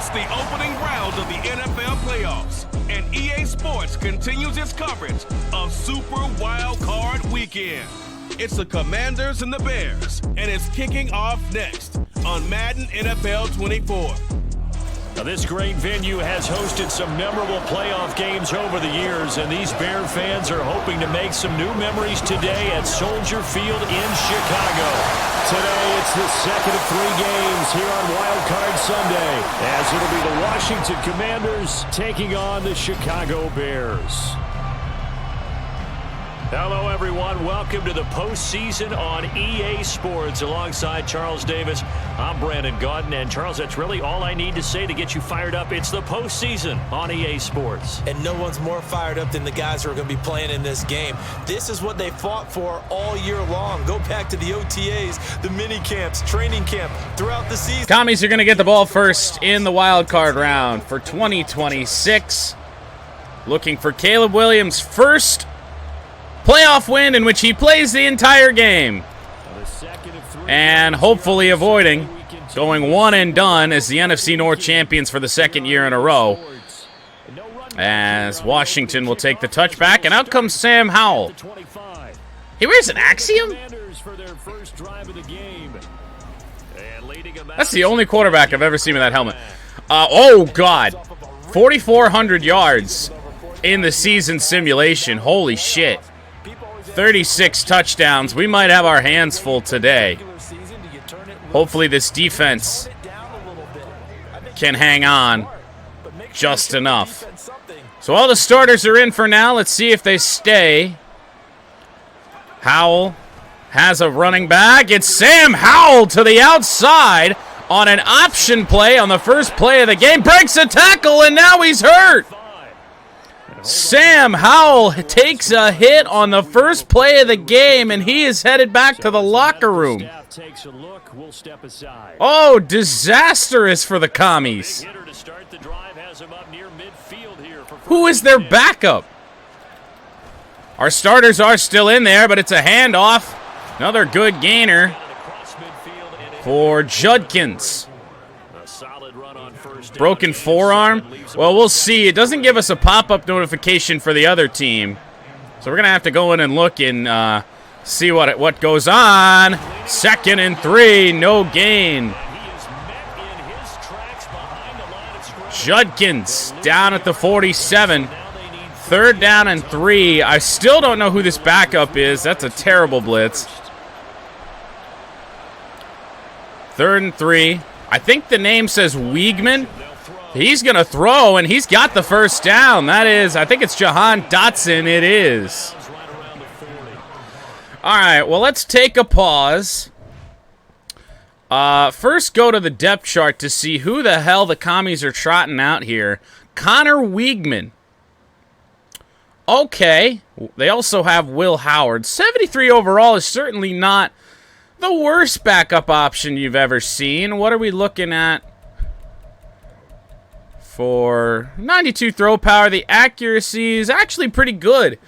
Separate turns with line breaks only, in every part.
It's the opening round of the NFL playoffs, and EA Sports continues its coverage of Super Wild Card Weekend. It's the Commanders and the Bears, and it's kicking off next on Madden NFL 24.
Now, this great venue has hosted some memorable playoff games over the years, and these Bear fans are hoping to make some new memories today at Soldier Field in Chicago. Today, it's the second of 3 games here on Wild Card Sunday, as it'll be the Washington Commanders taking on the Chicago Bears. Hello, everyone. Welcome to the postseason on EA Sports. Alongside Charles Davis, I'm Brandon Gaudin. And, Charles, that's really all I need to say to get you fired up. It's the postseason on EA Sports.
And no one's more fired up than the guys who are going to be playing in this game. This is what they fought for all year long. Go back to the OTAs, the mini camps, training camp, throughout the season.
Commies are going to get the ball first in the wild card round for 2026. Looking for Caleb Williams' first playoff win in which he plays the entire game, and hopefully avoiding going one and done as the NFC North Champions for the second year in a row, as Washington will take the touchback, and out comes Sam Howell. He wears an Axiom? That's the only quarterback I've ever seen with that helmet. Oh God, 4,400 yards in the season simulation. Holy shit. 36 touchdowns. We might have our hands full today. Hopefully this defense can hang on just enough. So all the starters are in for now. Let's see if they stay. Howell has a running back. It's Sam Howell to the outside on an option play on the first play of the game. Breaks a tackle, and now he's hurt. Sam Howell takes a hit on the first play of the game, and he is headed back to the locker room. Oh, disastrous for the commies. Who is their backup? Our starters are still in there, but it's a handoff. Another good gainer for Judkins. Broken forearm? Well, we'll see. It doesn't give us a pop-up notification for the other team. So we're going to have to go in and look and see what goes on. 2nd and 3, no gain. Judkins down at the 47. 3rd down and 3. I still don't know who this backup is. That's a terrible blitz. 3rd and 3. I think the name says Wiegman. He's going to throw, and he's got the first down. That is, I think it's Jahan Dotson. It is. All right, well, let's take a pause. First, go to the depth chart to see who the hell the commies are trotting out here. Connor Wiegman. Okay. They also have Will Howard. 73 overall is certainly not the worst backup option you've ever seen. What are we looking at for 92 throw power? The accuracy is actually pretty good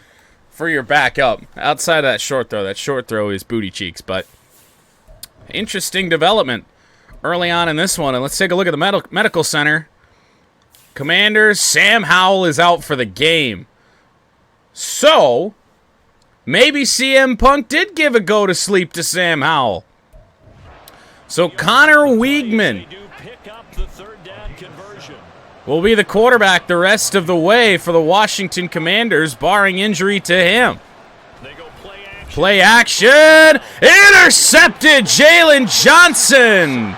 for your backup. Outside of that short throw. That short throw is booty cheeks, but interesting development early on in this one. And let's take a look at the medical center. Commanders, Sam Howell is out for the game. So maybe CM Punk did give a go to sleep to Sam Howell. So Connor Wiegman will be the quarterback the rest of the way for the Washington Commanders, barring injury to him. Play action. Intercepted. Jalen Johnson.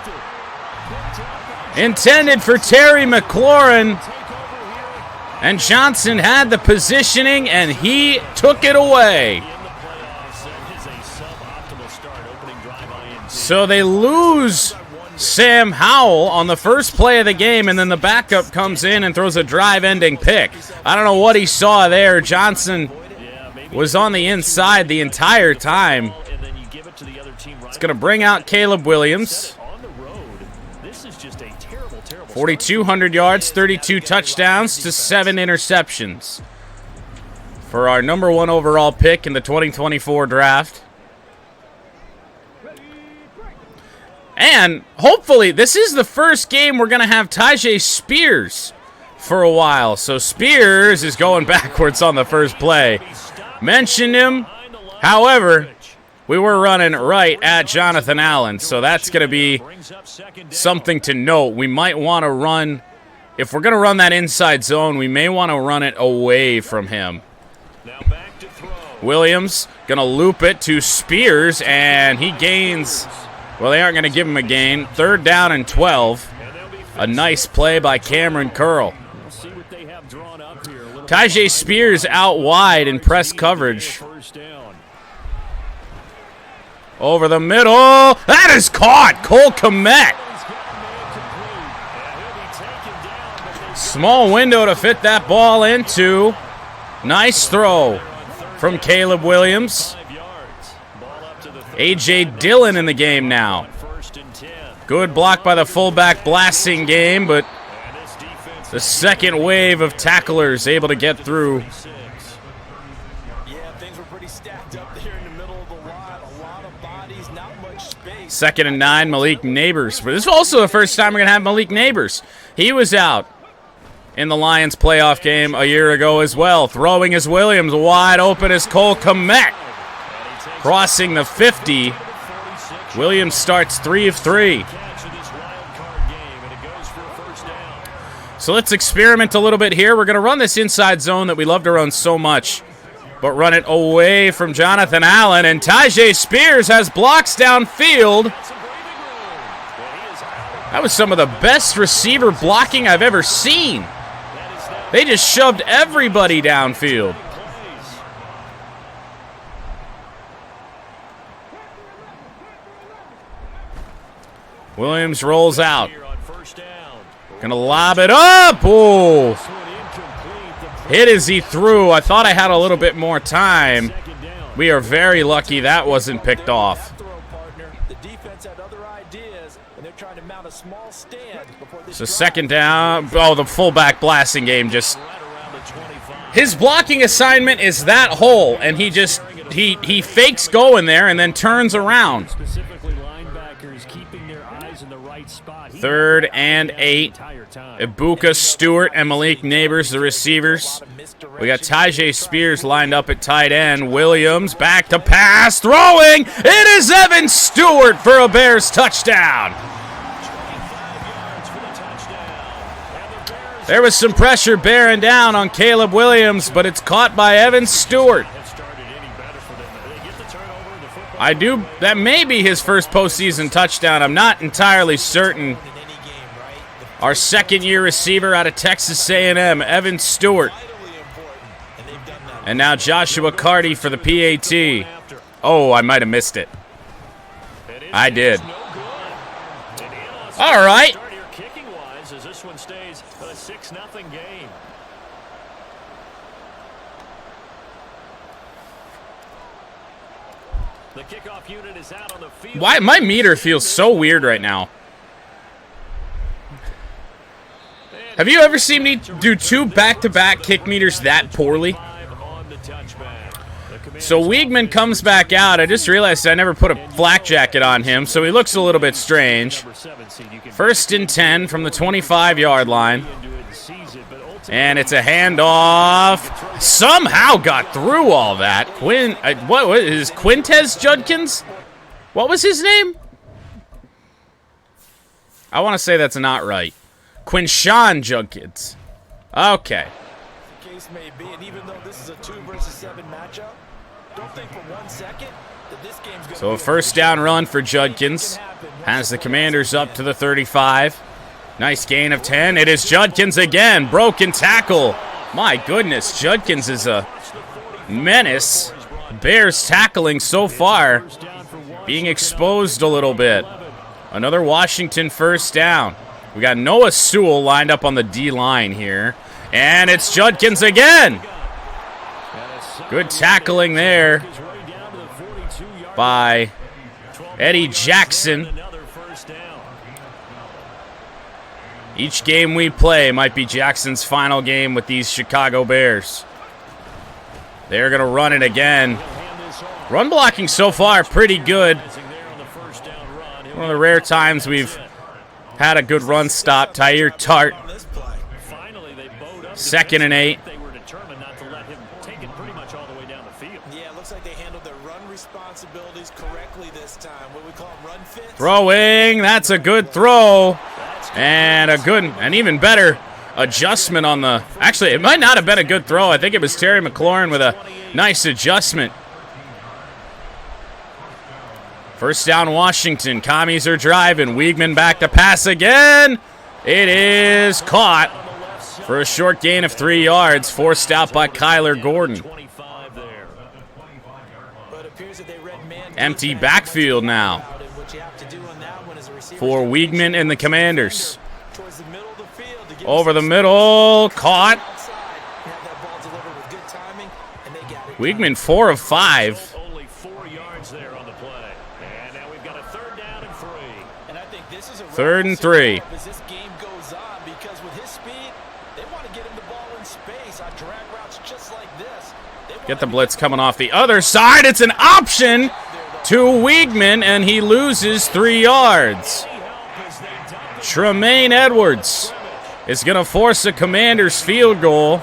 Intended for Terry McLaurin. And Johnson had the positioning, and he took it away. So they lose Sam Howell on the first play of the game, and then the backup comes in and throws a drive-ending pick. I don't know what he saw there. Johnson was on the inside the entire time. It's going to bring out Caleb Williams. 4,200 yards, 32 touchdowns to 7 interceptions for our number 1 overall pick in the 2024 draft. And hopefully, this is the first game we're going to have Tyjae Spears for a while. So Spears is going backwards on the first play. Mentioned him. However, we were running right at Jonathan Allen. So that's going to be something to note. We might want to run, if we're going to run that inside zone, we may want to run it away from him. Williams going to loop it to Spears, and he gains. Well, they aren't going to give him a gain. 3rd down and 12. A nice play by Cameron Curl. Tyjae Spears out wide in press coverage. Over the middle. That is caught. Cole Kmet. Small window to fit that ball into. Nice throw from Caleb Williams. A.J. Dillon in the game now. Good block by the fullback Blasting game, but the second wave of tacklers able to get through.
Yeah, things were pretty stacked up there in the middle of the line. A lot of bodies, not much space.
2nd and 9, Malik Neighbors. But this is also the first time we're going to have Malik Neighbors. He was out in the Lions playoff game a year ago as well. Throwing as Williams, wide open as Cole Kmet. Crossing the 50. Williams starts 3 of 3. So let's experiment a little bit here. We're going to run this inside zone that we love to run so much, but run it away from Jonathan Allen. And Tyjae Spears has blocks downfield. That was some of the best receiver blocking I've ever seen. They just shoved everybody downfield. Williams rolls out. Gonna lob it up. Oh! Hit as he threw. I thought I had a little bit more time. We are very lucky that wasn't picked off. So 2nd down. Oh, the fullback Blasting game just. His blocking assignment is that hole, and he just he fakes going there and then turns around. 3rd and 8. Ibuka, Stewart, and Malik Neighbors, the receivers. We got Tyjae Spears lined up at tight end. Williams back to pass, throwing. It is Evan Stewart for a Bears touchdown. There was some pressure bearing down on Caleb Williams, but it's caught by Evan Stewart. That may be his first postseason touchdown. I'm not entirely certain. Our 2nd-year receiver out of Texas A&M, Evan Stewart. And now Joshua Carty for the PAT. Oh, I might have missed it. I did. All right. Why my meter feels so weird right now? Have you ever seen me do 2 back-to-back kick meters that poorly? So Wiegman comes back out. I just realized I never put a flak jacket on him, so he looks a little bit strange. 1st and 10 from the 25-yard line. And it's a handoff. Somehow got through all that. What is Quintez Judkins? What was his name? I want to say that's not right. Quinshawn Judkins. Okay.
The case may be, and even though this is a 2 versus 7 matchup, don't think for 1 second that this game's going to.
So a 1st down run for Judkins. Has the Commanders up to the 35. Nice gain of 10. It is Judkins again. Broken tackle. My goodness, Judkins is a menace. Bears tackling so far. Being exposed a little bit. Another Washington 1st down. We got Noah Sewell lined up on the D-line here. And it's Judkins again. Good tackling there by Eddie Jackson. Each game we play might be Jackson's final game with these Chicago Bears. They're going to run it again. Run blocking so far pretty good. One of the rare times we've had a good run stop. Tyre Tart. 2nd and 8.
They were determined not to let him take it pretty much all the way down the field.
Yeah, it looks like they handled their run responsibilities correctly this time. What we call them run fits.
Throwing. That's a good throw. And a good, and even better adjustment on the... Actually, it might not have been a good throw. I think it was Terry McLaurin with a nice adjustment. First down, Washington. Commies are driving. Weigman back to pass again. It is caught for a short gain of 3 yards, forced out by Kyler Gordon. Empty backfield now for Weigman and the Commanders. Over the middle, caught. Weigman 4 of 5.
Only 4 yards there on the play. And now we've got a 3rd down and 3.
And I think this is a
3rd and 3.
as this game goes on, because with his speed, they want to get him the ball in space on drag routes just like this.
Get the blitz coming off the other side. It's an option to Weigman, and he loses 3 yards. Tremaine Edwards is going to force a Commanders field goal.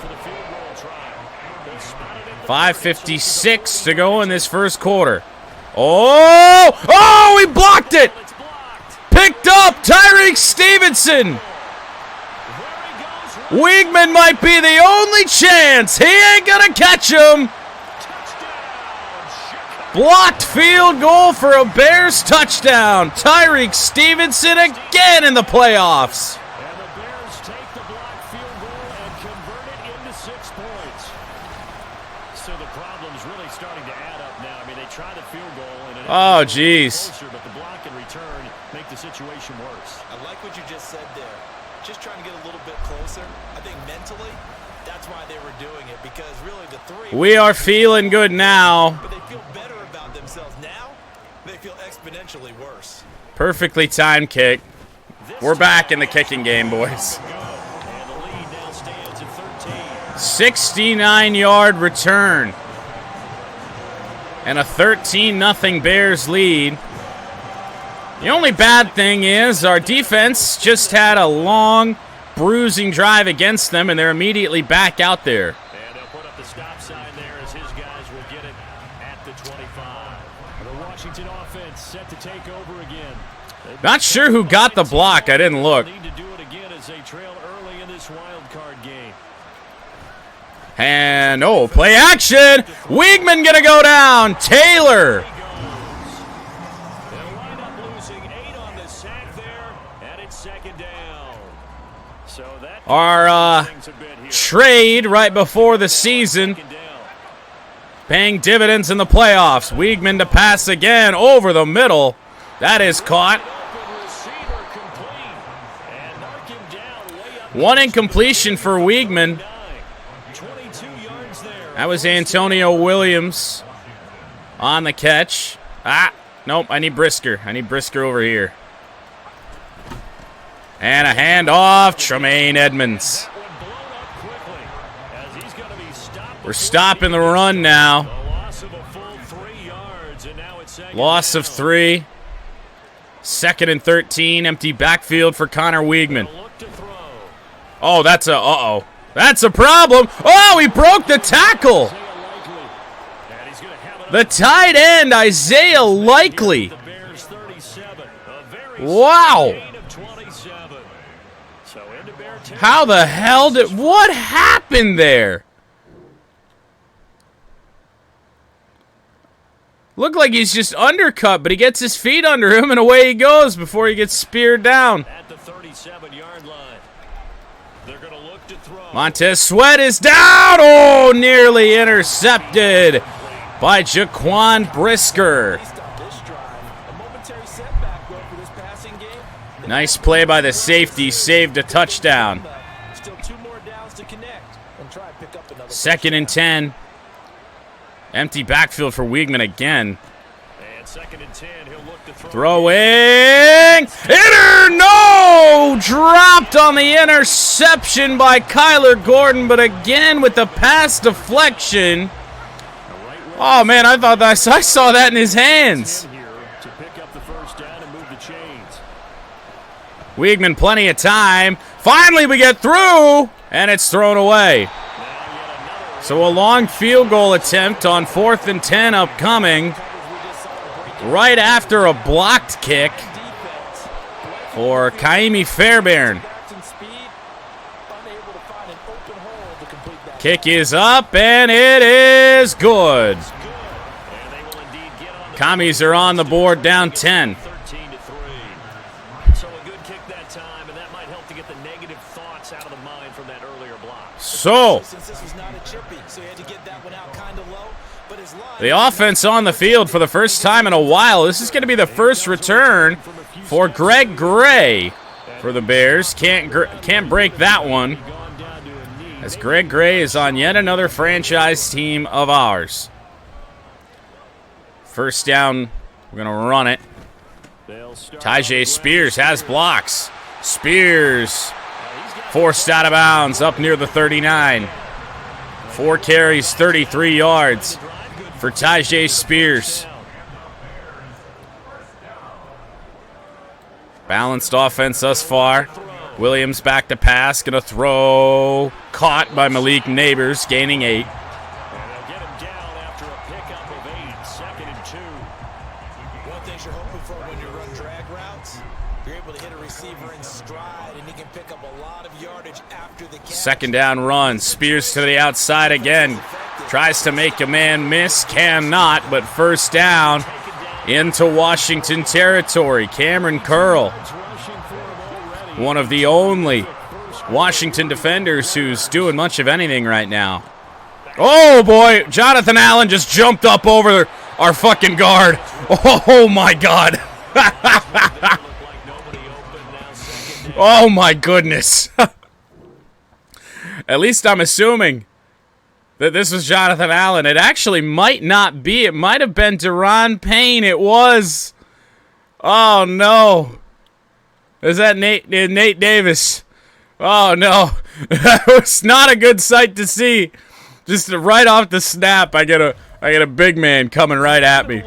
5:56 to go in this first quarter. Oh, he blocked it. Picked up Tyreek Stevenson. Weigman might be the only chance. He ain't going to catch him. Blocked field goal for a Bears touchdown. Tyreek Stevenson again in the playoffs.
And the Bears take the blocked field goal and convert it into 6 points. So the problem's really starting to add up now. I mean, they tried a field goal and
Oh, jeez.
but the block and return make the situation worse.
I like what you just said there. Just trying to get a little bit closer. I think mentally, that's why they were doing it, because really the 3.
We are feeling good now.
But they feel better about themselves now. They feel exponentially worse.
Perfectly timed kick. We're back in the kicking game, boys.
And the lead now stands at 13.
69-yard return. And a 13-0 Bears lead. The only bad thing is our defense just had a long, bruising drive against them, and they're immediately back out there.
And they'll put up the stop sign there as his guys will get it at the 25. The Washington offense set to take over again.
Not sure who got the block. I didn't look.
Need to do it again as they trail early in this wild card game.
And, play action. Weigman going to go down. Taylor.
They'll wind up losing 8 on the sack there, and it's 2nd down. So that
Our trade right before the season, paying dividends in the playoffs. Weigman to pass again over the middle. That is caught. One incompletion for Weigman. That was Antonio Williams on the catch. Nope, I need Brisker. I need Brisker over here. And a handoff, Tremaine Edmonds. We're stopping the run now. Loss of 3. 2nd and 13, empty backfield for Connor Weigman. Oh, that's a problem. Oh, he broke the tackle. The tight end, Isaiah Likely. Wow. How the hell what happened there? Looked like he's just undercut, but he gets his feet under him and away he goes before he gets speared down.
At the 37-yard line. They're going to look to throw.
Montez Sweat is down. Oh, nearly intercepted by Jaquan Brisker. Nice play by the safety, saved a touchdown. 2nd and 10. Empty backfield for Weigman again.
And 2nd and 10, he'll look to throw.
Throwing. No! Dropped on the interception by Kyler Gordon, but again with the pass deflection. Oh, man, I thought I saw that in his hands.
To pick up the first down and move the chains
Weigman, plenty of time. Finally, we get through, and it's thrown away. So a long field goal attempt on 4th and 10 upcoming, right after a blocked kick for Kaimi Fairbairn. Kick is up, and it is good. Commies are on the board, down 10. So, the offense on the field for the first time in a while. This is going to be the first return for Greg Gray for the Bears. Can't break that one, as Greg Gray is on yet another franchise team of ours. First down, we're going to run it. Tyjae Spears has blocks. Spears forced out of bounds up near the 39. 4 carries, 33 yards for Tyjae Spears. Balanced offense thus far. Williams back to pass, gonna throw. Caught by Malik Neighbors, gaining 8.
One thing you're hoping for when you run drag routes, you're able to hit a receiver in stride, and he can pick up a lot of yardage after the catch.
Second down run. Spears to the outside again. Tries to make a man miss, cannot, but first down into Washington territory. Cameron Curl, one of the only Washington defenders who's doing much of anything right now. Oh boy, Jonathan Allen just jumped up over our fucking guard. Oh my God. Oh my goodness. At least I'm assuming that this was Jonathan Allen. It actually might not be. It might have been Deron Payne. It was. Oh no. Is that Nate Davis? Oh no. That was not a good sight to see. Just right off the snap, I get a big man coming right at me.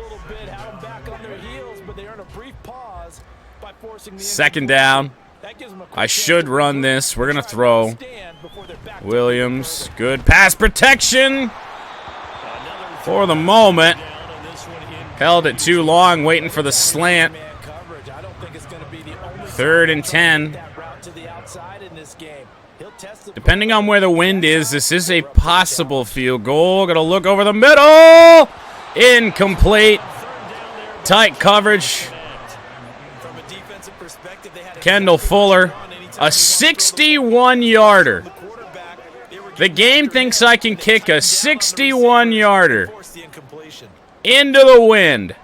Second down. I should run this. We're going to throw. Williams, good pass protection for the moment. Held it too long, waiting for the slant. 3rd and 10. Depending on where the wind is, this is a possible field goal. Gonna look over the middle. Incomplete. Tight coverage. Kendall Fuller, a 61-yarder. The game thinks I can kick a 61-yarder into the wind.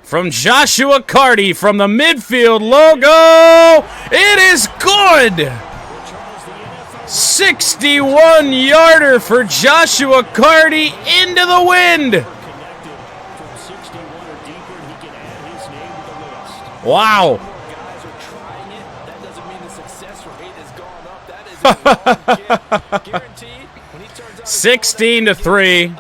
From Joshua Carty from the midfield logo. It is good. 61-yarder for Joshua Carty into the wind. Wow. 16-3.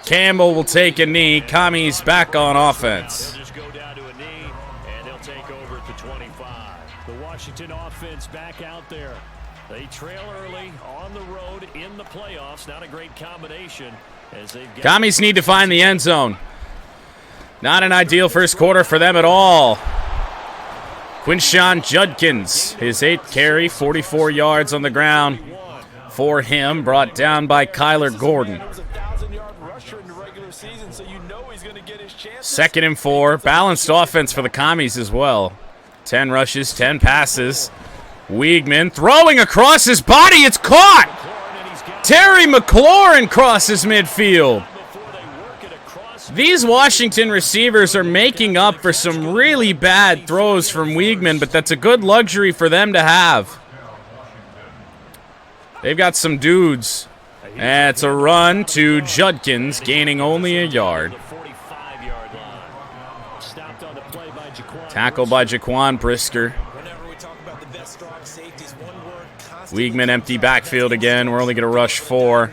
Campbell will take a knee. Kami's back on offense.
Just go down to a knee, and they'll take over at the 25. The Washington offense back out there. They trail early on the road in the playoffs. Not a great combination.
Commies need to find the end zone. Not an ideal first quarter for them at all. Quinshawn Judkins, his 8th carry, 44 yards on the ground for him, brought down by Kyler Gordon. 2nd and 4. Balanced offense for the Commies as well. 10 rushes, 10 passes. Weigman throwing across his body. It's caught. Terry McLaurin crosses midfield. These Washington receivers are making up for some really bad throws from Weigman, but that's a good luxury for them to have. They've got some dudes. And it's a run to Judkins, gaining only a yard. Tackled by Jaquan Brisker. Weigman empty backfield again. We're only going to rush 4.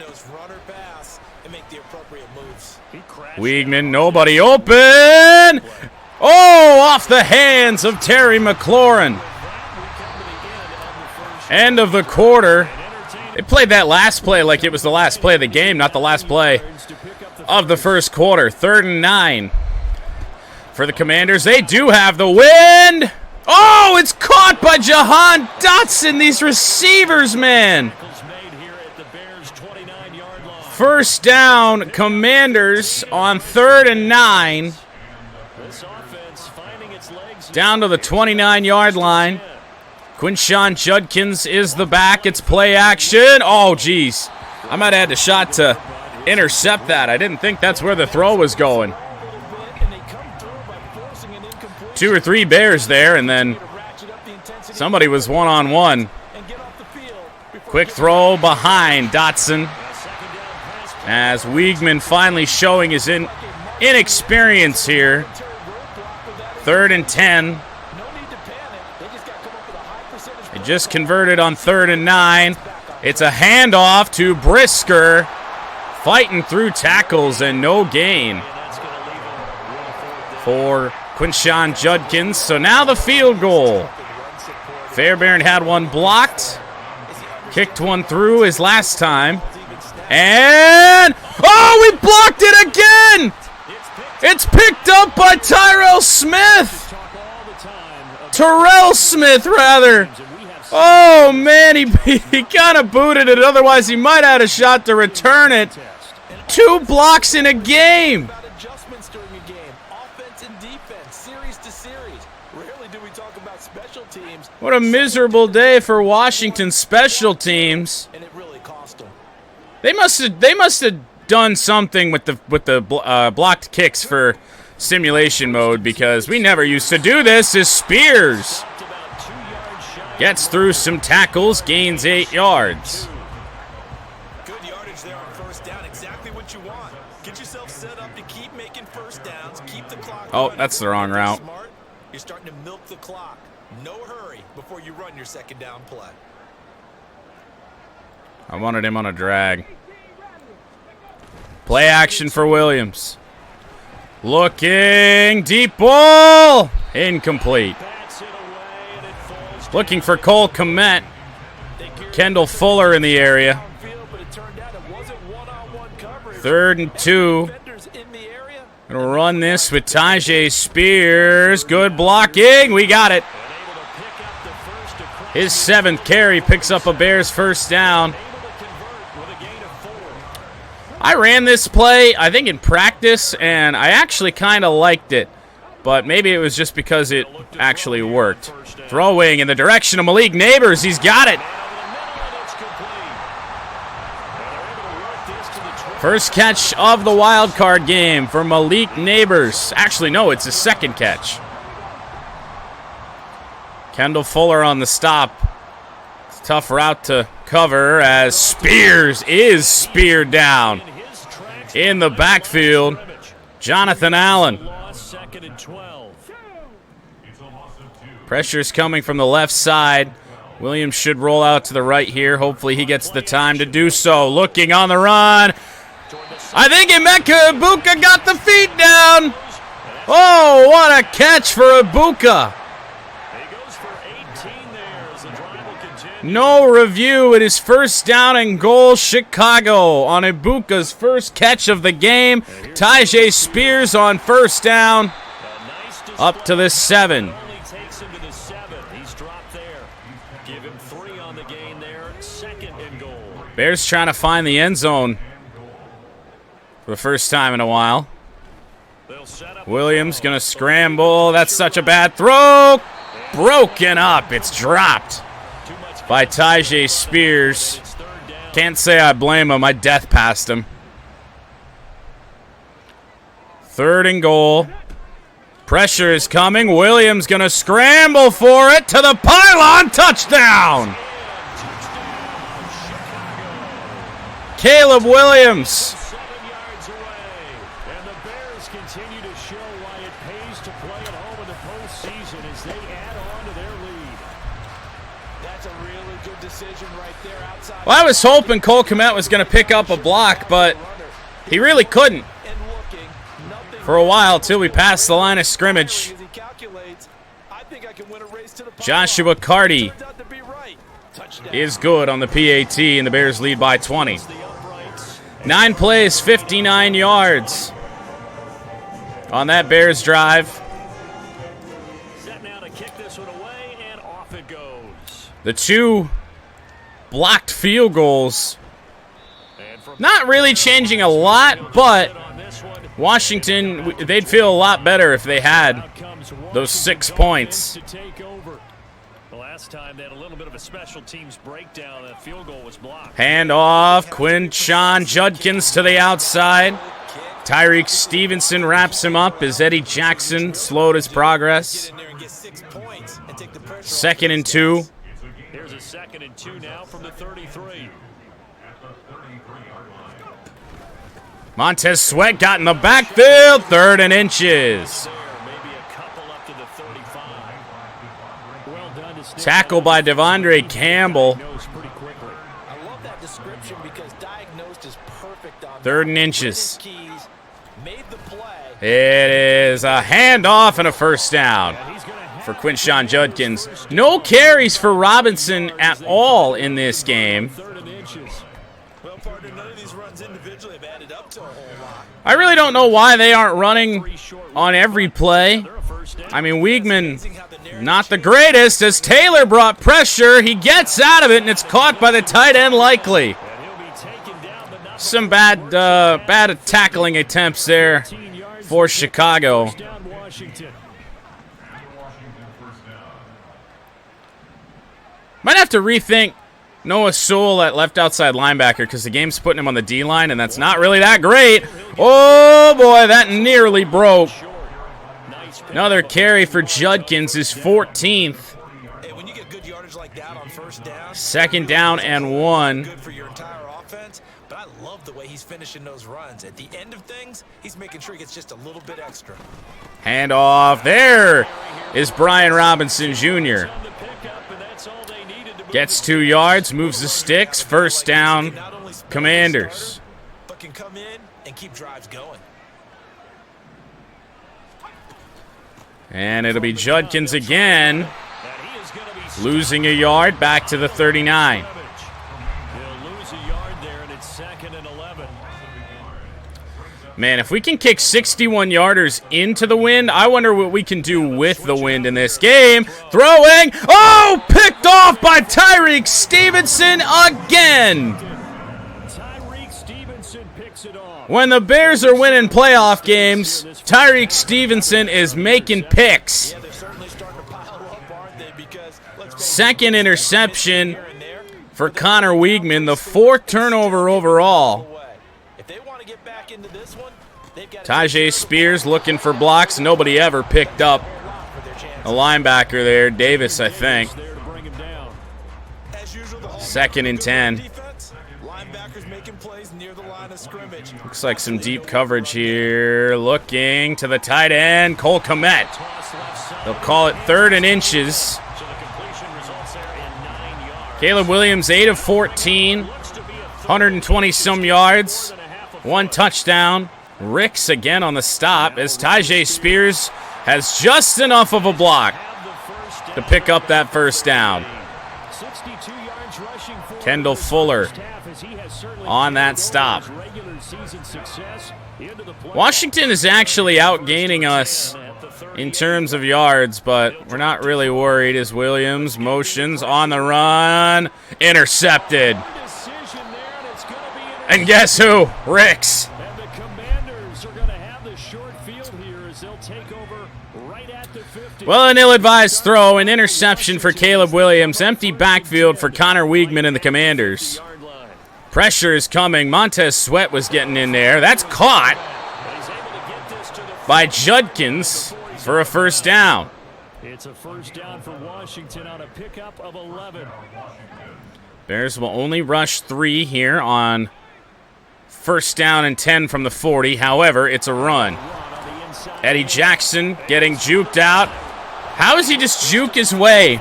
Weigman, nobody open. Oh, off the hands of Terry McLaurin. End of the quarter. They played that last play like it was the last play of the game, not the last play of the first quarter. 3rd and 9 for the Commanders. They do have the wind. Oh, it's caught by Jahan Dotson. These receivers, man. First down, Commanders on 3rd and 9. Down to the 29-yard line. Quinshawn Judkins is the back. It's play action. Oh, geez. I might have had a shot to intercept that. I didn't think that's where the throw was going. 2 or 3 Bears there, and then somebody was one-on-one. Quick throw behind Dotson. As Wiegman finally showing his inexperience here. 3rd and 10. They just converted on 3rd and 9. It's a handoff to Brisker. Fighting through tackles and no gain for Quinshawn Judkins. So now the field goal. Fairbairn had one blocked. Kicked one through his last time. And, oh, we blocked it again! It's picked up by Terrell Smith. rather. Oh, man, he kind of booted it. Otherwise, he might have had a shot to return it. 2 blocks in a game. What a miserable day for Washington special teams. They must have done something with the blocked kicks for simulation mode, because we never used to do this. As Spears gets through some tackles, gains 8 yards.
Good yardage there on first down. Exactly what you want. Get yourself set up to keep making first downs. Keep the clock.
Oh, that's the wrong route.
You're starting to milk the clock. No hurry before you run your second down play.
I wanted him on a drag. Play action for Williams. Looking, deep ball, incomplete. Looking for Cole Kmet. Kendall Fuller in the area. 3rd and 2. Gonna run this with Tyjae Spears. Good blocking. We got it. His 7th carry picks up a Bears first down. I ran this play, I think, in practice, and I actually kind of liked it. But maybe it was just because it actually worked. Throwing in the direction of Malik Neighbors. He's got it. First catch of the wild card game for Malik Neighbors. Actually, no, it's his 2nd catch. Kendall Fuller on the stop. It's a tough route to cover as Spears is speared down. In the backfield, Jonathan Allen. Pressure's coming from the left side. Williams should roll out to the right here. Hopefully he gets the time to do so. Looking on the run. I think Emeka Ibuka got the feet down. Oh, what a catch for Ibuka. No review. It is first down and goal, Chicago, on Ibuka's first catch of the game. Tyjae Spears on first down. Up to the 7. Bears trying to find the end zone for the first time in a while. Williams going to scramble. That's such a bad throw. Broken up. It's dropped by Tyjae Spears. Can't say I blame him. I death passed him. 3rd and goal. Pressure is coming. Williams going to scramble for it to the pylon. Touchdown. Caleb Williams.
7 yards away. And the Bears continue to show why it pays to play at home in the postseason as they add on to their lead.
That's a really good decision right there outside.
Well, I was hoping Cole Kmet was going to pick up a block, but he really couldn't. for a while till we pass the line of scrimmage. Joshua Carty is good on the PAT, and the Bears lead by 20. 9 plays, 59 yards on that Bears drive. The 2 blocked field goals, not really changing a lot, but Washington, they'd feel a lot better if they had those 6 points. Hand off, Quinshon Judkins to the outside. Tyreek Stevenson wraps him up as Eddie Jackson slowed his progress. 2nd and 2.
Here's a 2nd and 2 now from the 33.
Montez Sweat got in the backfield, 3rd and inches. Tackle by Devondre Campbell. 3rd and inches. It is a handoff and a first down for Quinshon Judkins. No carries for Robinson at all in this game. I really don't know why they aren't running on every play. I mean, Weigman, not the greatest, as Taylor brought pressure. He gets out of it, and it's caught by the tight end likely. Some bad tackling attempts there for Chicago. Might have to rethink Noah Sewell at left outside linebacker because the game's putting him on the D-line, and that's not really that great. Oh, boy, that nearly broke. Another carry for Judkins, his 14th. 2nd down and 1.
But I love the way he's finishing those runs. At the end of things, he's making sure he gets just a little bit extra.
Hand off. There is Brian Robinson Jr. Gets 2 yards, moves the sticks. First down, Commanders.
But can come in and keep drives going.
And it'll be Judkins again, losing a yard back to the 39. Man, if we can kick 61-yarders into the wind, I wonder what we can do with the wind in this game. Throwing. Oh, picked off by Tyreek Stevenson again. When the Bears are winning playoff games, Tyreek Stevenson is making picks. 2nd interception for Connor Weigman, the 4th turnover overall. Tajay Spears looking for blocks. Nobody ever picked up a linebacker there. Davis, I think. 2nd and 10. Looks like some deep coverage here. Looking to the tight end, Cole Kmet. They'll call it 3rd and inches. Caleb Williams, 8 of 14. 120-some yards. 1 touchdown. Ricks again on the stop as Tajay Spears has just enough of a block to pick up that first down. Kendall Fuller on that stop. Washington is actually outgaining us in terms of yards, but we're not really worried as Williams motions on the run. Intercepted. And guess who? Ricks. Well, an ill-advised throw, an interception for Caleb Williams, empty backfield for Connor Weigman and the Commanders. Pressure is coming. Montez Sweat was getting in there. That's caught by Judkins for a first down.
It's a first down for Washington on a pickup of 11.
Bears will only rush 3 here on first down and 10 from the 40. However, it's a run. Eddie Jackson getting juked out. How does he just juke his way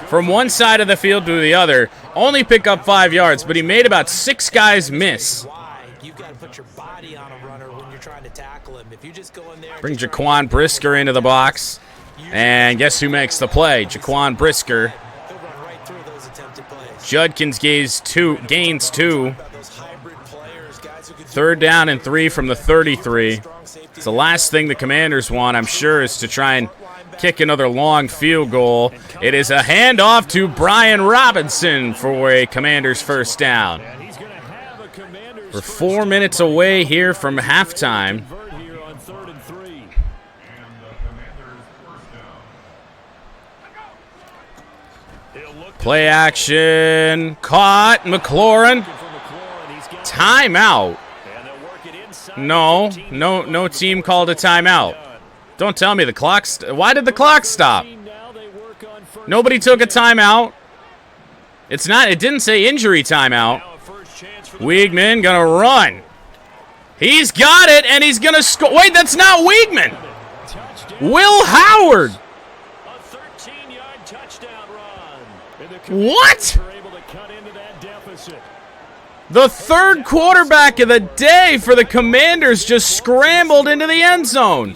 from one side of the field to the other? Only pick up 5 yards, but he made about 6 guys miss.
you're trying to tackle him. If you just go in there,
Bring Jaquan Brisker into the box. And guess who makes the play? Jaquan Brisker.
he'll run right through those attempted plays.
Judkins gains two. Third down and 3 from the 33. It's the last thing the Commanders want, I'm sure, is to try and kick another long field goal. It is a handoff to Brian Robinson for a Commanders first down. We're 4 minutes away here from halftime. Play action. Caught. McLaurin. Timeout. No team called a timeout. Don't tell me the clock. Why did the clock stop? Nobody took a timeout. It didn't say injury timeout. Weigman gonna run. He's got it, and he's gonna score. Wait, that's not Weigman. Will Howard. What? The third quarterback of the day for the Commanders just scrambled into the end zone.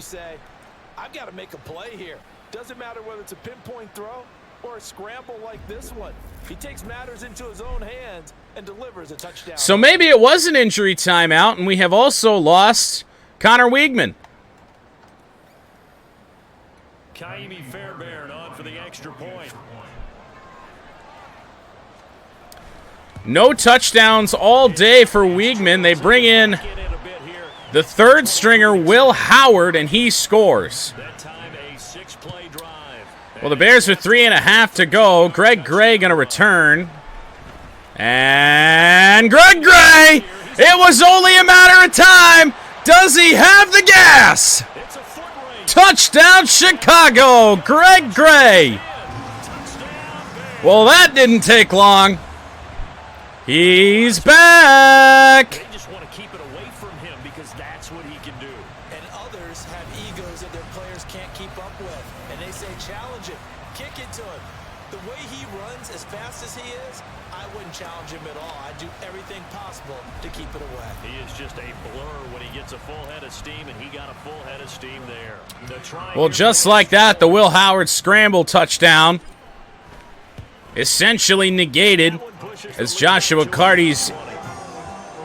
I've got to make a play here. Doesn't matter whether it's a pinpoint throw or a scramble like this one. He takes matters into his own hands and delivers a touchdown.
So maybe it was an injury timeout, and we have also lost Connor Weigman.
Kaimi Fairbairn on for the extra point.
No touchdowns all day for Weigman. They bring in the third stringer, Will Howard, and he scores. Well, the Bears with 3.5 to go. Greg Gray going to return. And Greg Gray! It was only a matter of time. Does he have the gas? Touchdown, Chicago! Greg Gray! Well, that didn't take long. He's back!
They just want to keep it away from him because that's what he can do.
And others have egos that their players can't keep up with. And they say, challenge him, kick it to him. The way he runs as fast as he is, I wouldn't challenge him at all. I'd do everything possible to keep it away.
He is just a blur when he gets a full head of steam, and he got a full head of steam there.
Well, just like that, the Will Howard scramble touchdown essentially negated as Joshua Carty's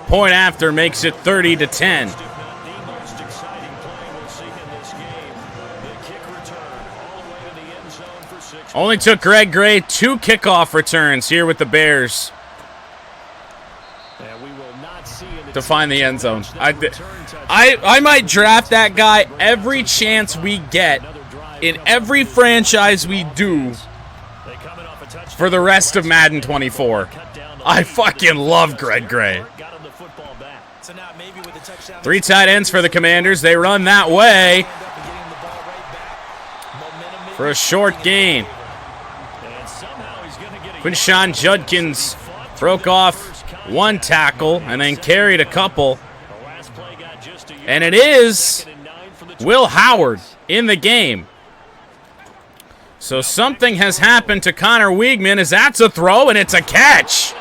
point after makes it 30-10. Only took Greg Gray 2 kickoff returns here with the Bears to find the end zone. I might draft that guy every chance we get in every franchise we do for the rest of Madden 24. I fucking love Greg Gray. 3 tight ends for the Commanders. They run that way for a short gain. Quinshawn Judkins broke off 1 tackle and then carried a couple. And it is Will Howard in the game. So something has happened to Connor Weigman as that's a throw and it's a catch.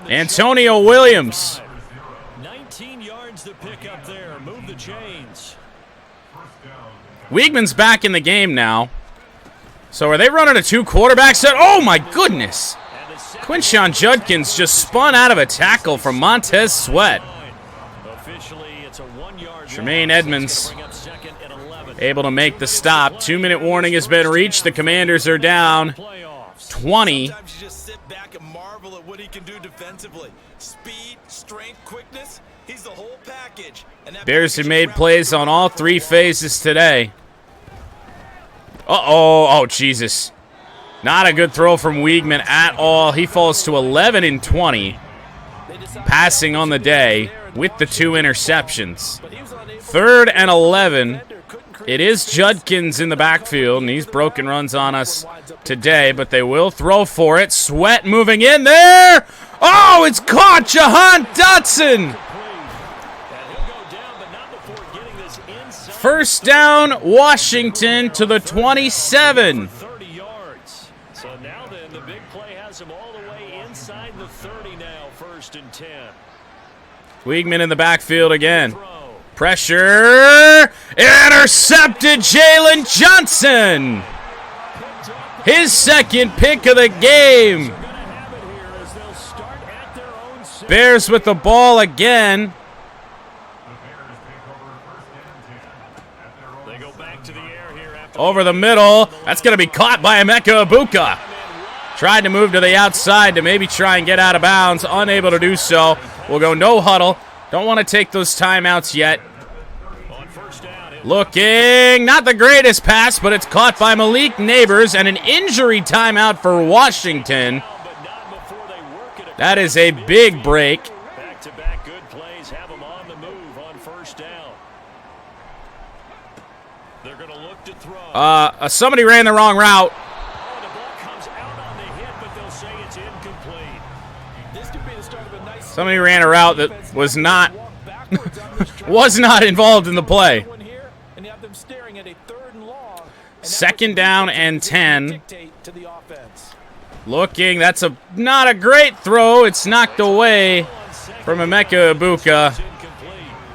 Antonio Williams.
19 yards to pick up there. Move the chains.
Weigman's back in the game now. So are they running a 2 quarterback set? Oh my goodness. Quinshawn Judkins just spun out of a tackle from Montez Sweat. Tremaine Edmonds able to make the stop. 2-minute warning has been reached. The Commanders are down 20.
Sometimes you just sit back and marvel at what he can do defensively. Speed, strength, quickness, he's the whole package. And that
Bears have made plays on all 3 phases today. Oh, Jesus. Not a good throw from Weigman at all. He falls to 11 and 20. Passing on the day with the 2 interceptions. 3rd and 11. It is Judkins in the backfield, and he's broken runs on us today, but they will throw for it. Sweat moving in there. Oh, it's caught. Jahan Dotson. First down, Washington to the 27.
30 yards. So now then, the big play has him all the way inside the 30 now, 1st and 10.
Weigman in the backfield again. Pressure. Intercepted Jalen Johnson. His second pick of the game. Bears with the ball again. Over the middle. That's going to be caught by Emeka Egbuka. Tried to move to the outside to maybe try and get out of bounds. Unable to do so. We'll go no huddle. Don't want to take those timeouts yet. Looking, not the greatest pass, but it's caught by Malik Neighbors, and an injury timeout for Washington. That is a big break.
Back-to-back good plays have them on the move on first down. They're going to look to throw.
Somebody ran the wrong route.
The ball comes out on the hit, but they'll say it's incomplete.
This could be the start of a nice.
Somebody ran a route that was not involved in the play. Second down and 10. Looking, that's not a great throw. It's knocked away from Emeka Egbuka.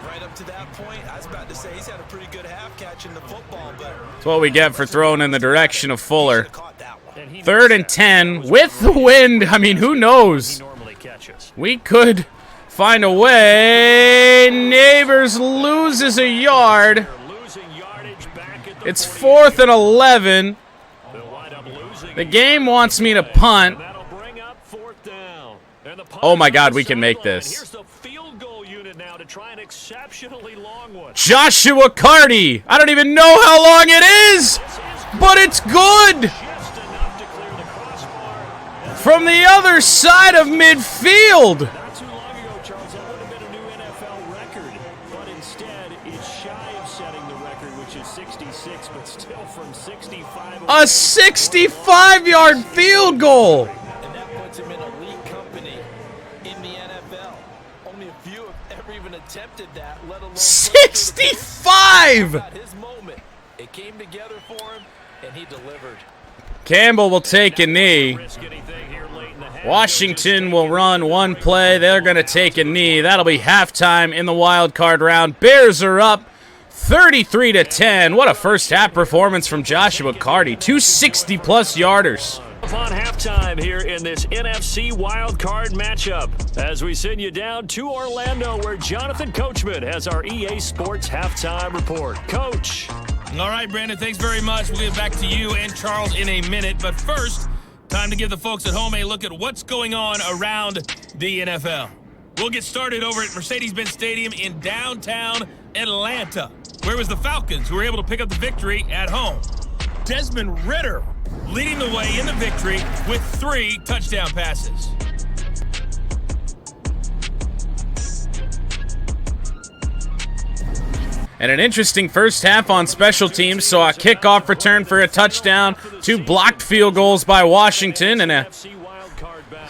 Right up to that point, I was about to say he's had a pretty good half catching the football, but
That's what we get for throwing in the direction of Fuller. 3rd and 10 with the wind. I mean, who knows? We could find a way. Neighbors loses a yard. It's 4th and 11. The game wants me to punt. Oh my God, we can make this. Joshua Carty. I don't even know how long it is, but it's good. From the other side of midfield.
Not too long ago, Charles, that would have been a new NFL record, but instead it's shy of setting the record, which is 66, but still from 65.
A 65-yard field goal.
and that puts him in elite company in the NFL. Only a few have ever even attempted that, let alone
65.
about his moment. It came together for him, and he delivered.
Campbell will take a knee. Washington will run one play. They're going to take a knee. That'll be halftime in the wild card round. Bears are up 33-10. What a first half performance from Joshua Carty. 260-plus yarders.
Upon halftime here in this NFC wild card matchup, as we send you down to Orlando, where Jonathan Coachman has our EA Sports halftime report. Coach.
All right, Brandon, thanks very much. We'll get back to you and Charles in a minute. But first, time to give the folks at home a look at what's going on around the NFL. We'll get started over at Mercedes-Benz Stadium in downtown Atlanta, where it was the Falcons who were able to pick up the victory at home. Desmond Ridder leading the way in the victory with 3 touchdown passes.
And an interesting first half on special teams. Saw a kickoff return for a touchdown, 2 blocked field goals by Washington, and a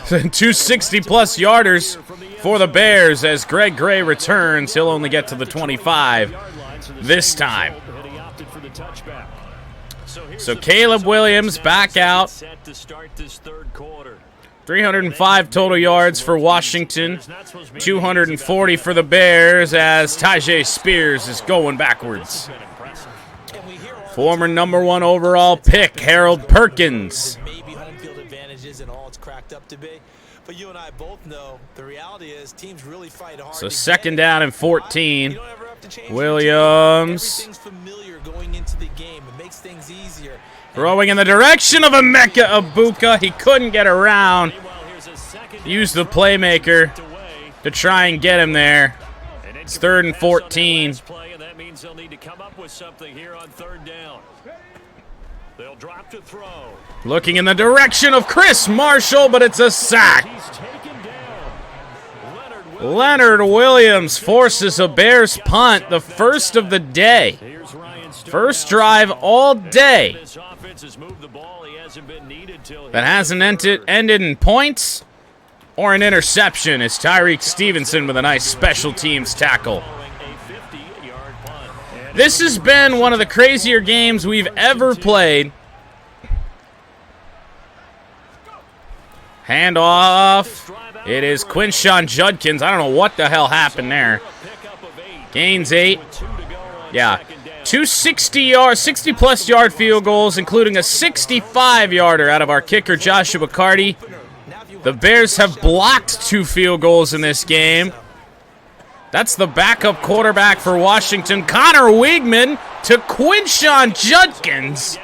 260-plus yarders for the Bears as Greg Gray returns. He'll only get to the 25 this time. So Caleb Williams back out. 305 total yards for Washington, 240 for the Bears as Tyjae Spears is going backwards. Former #1 overall pick, Harold Perkins.
Maybe home field advantage isn't all it's cracked up to be. But you and I both know the reality is teams really fight hard.
So 2nd down and 14.
You don't ever have to change
Williams.
Everything's familiar going into the game. It makes things easier.
Throwing in the direction of Emeka Egbuka. He couldn't get around. Used the playmaker to try and get him there. It's 3rd and 14.
That means they'll need to come up with something here on 3rd down. They'll drop to throw.
Looking in the direction of Chris Marshall, but it's a sack. Leonard Williams forces a Bears punt, the first of the day. First drive all day. That hasn't ended in points or an interception. It's Tyreek Stevenson with a nice special teams tackle. This has been one of the crazier games we've ever played. Handoff. It is Quinshon Judkins. I don't know what the hell happened there. Gains 8. Yeah. 2 60-plus yard field goals, including a 65-yarder out of our kicker, Joshua Carty. The Bears have blocked 2 field goals in this game. That's the backup quarterback for Washington, Connor Weigman, to Quinshon Judkins,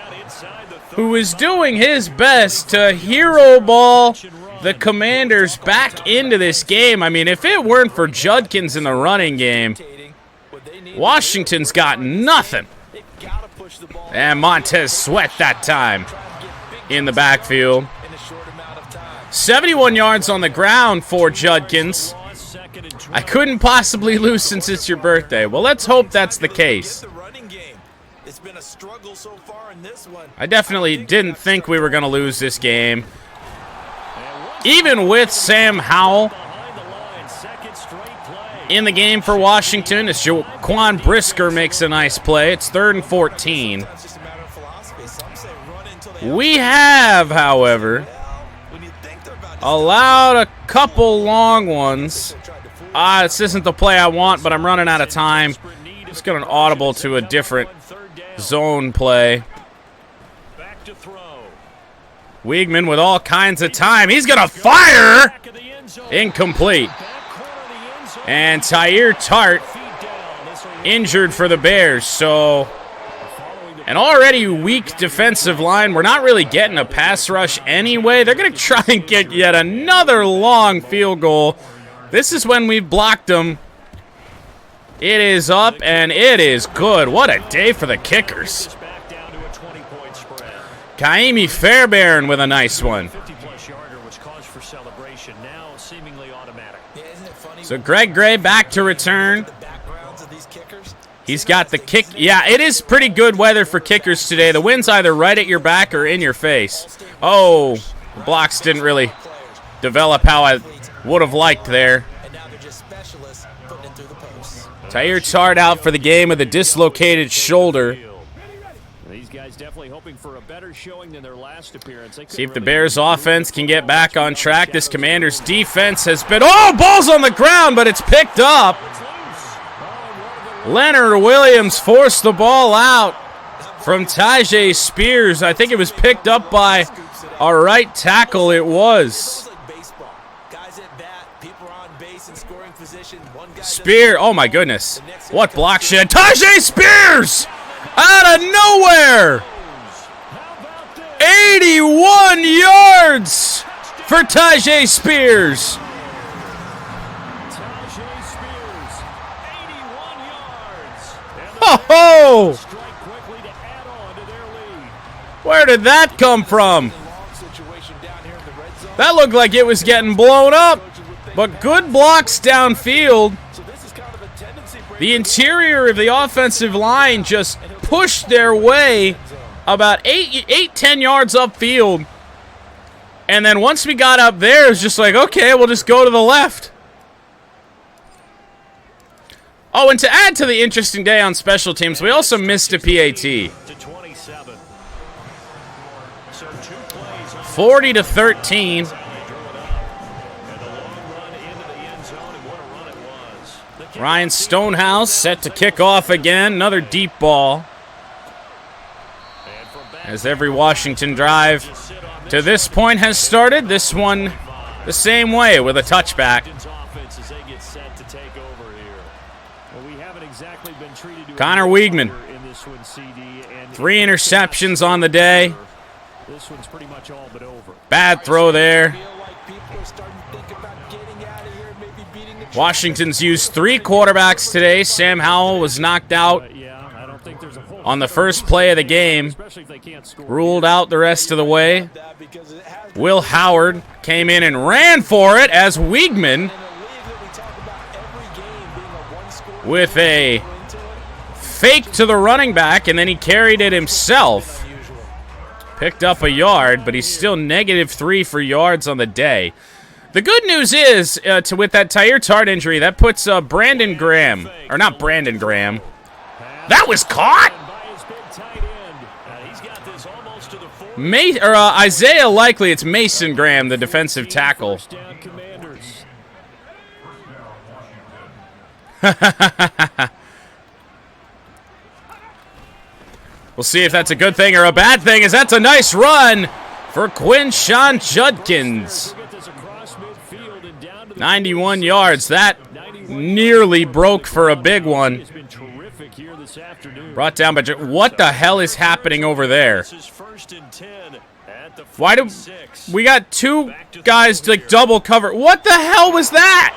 who is doing his best to hero ball the Commanders back into this game. I mean, if it weren't for Judkins in the running game, Washington's got nothing. And Montez Sweat that time in the backfield. 71 yards on the ground for Judkins. I couldn't possibly lose since it's your birthday. Well, let's hope that's the case. I definitely didn't think we were going to lose this game. Even with Sam Howell in the game for Washington, as Jaquan Brisker makes a nice play. It's 3rd and 14. We have, however, allowed a couple long ones. This isn't the play I want, but I'm running out of time. Just got an audible to a different zone play. Weigman with all kinds of time. He's going to fire! Incomplete. And Tyre Tart injured for the Bears. So, an already weak defensive line. We're not really getting a pass rush anyway. They're going to try and get yet another long field goal. This is when we've blocked them. It is up, and it is good. What a day for the kickers. Kaimi Fairbairn with a nice one. So Greg Gray back to return. He's got the kick. Yeah, it is pretty good weather for kickers today. The wind's either right at your back or in your face. Oh, the blocks didn't really develop how I would have liked there. Tyre Tart out for the game with a dislocated shoulder. These guys definitely hoping for a better showing than their last appearance. See if the Bears offense can get back on track. This Commanders defense has been, ball's on the ground, but it's picked up. Leonard Williams forced the ball out from Tyjae Spears. I think it was picked up by our right tackle. It was. Spear, oh my goodness. What block shed. Tyjae Spears! Out of nowhere! 81 yards for Tyjae Spears. Ho-ho! Where did that come from? That looked like it was getting blown up, but good blocks downfield. The interior of the offensive line just pushed their way about 10 yards upfield. And then once we got up there, it was just like, okay, we'll just go to the left. Oh, and to add to the interesting day on special teams, we also missed a PAT. 40-13. Ryan Stonehouse set to kick off again. Another deep ball. As every Washington drive to this point has started, this one the same way with a touchback. Connor Weigman. 3 interceptions on the day. Bad throw there. Washington's used 3 quarterbacks today. Sam Howell was knocked out on the first play of the game. Ruled out the rest of the way. Will Howard came in and ran for it as Weigman with a fake to the running back, and then he carried it himself. Picked up a yard, but he's still -3 for yards on the day. The good news is, with that Tyre Tart injury, that puts Brandon Graham, or not Brandon Graham. That was caught! Isaiah Likely, it's Mason Graham, the defensive tackle. We'll see if that's a good thing or a bad thing, as that's a nice run for Quinshawn Judkins. 91 yards. That nearly broke for a big one. Brought down by... What the hell is happening over there? Why do... We got two guys like double cover. What the hell was that?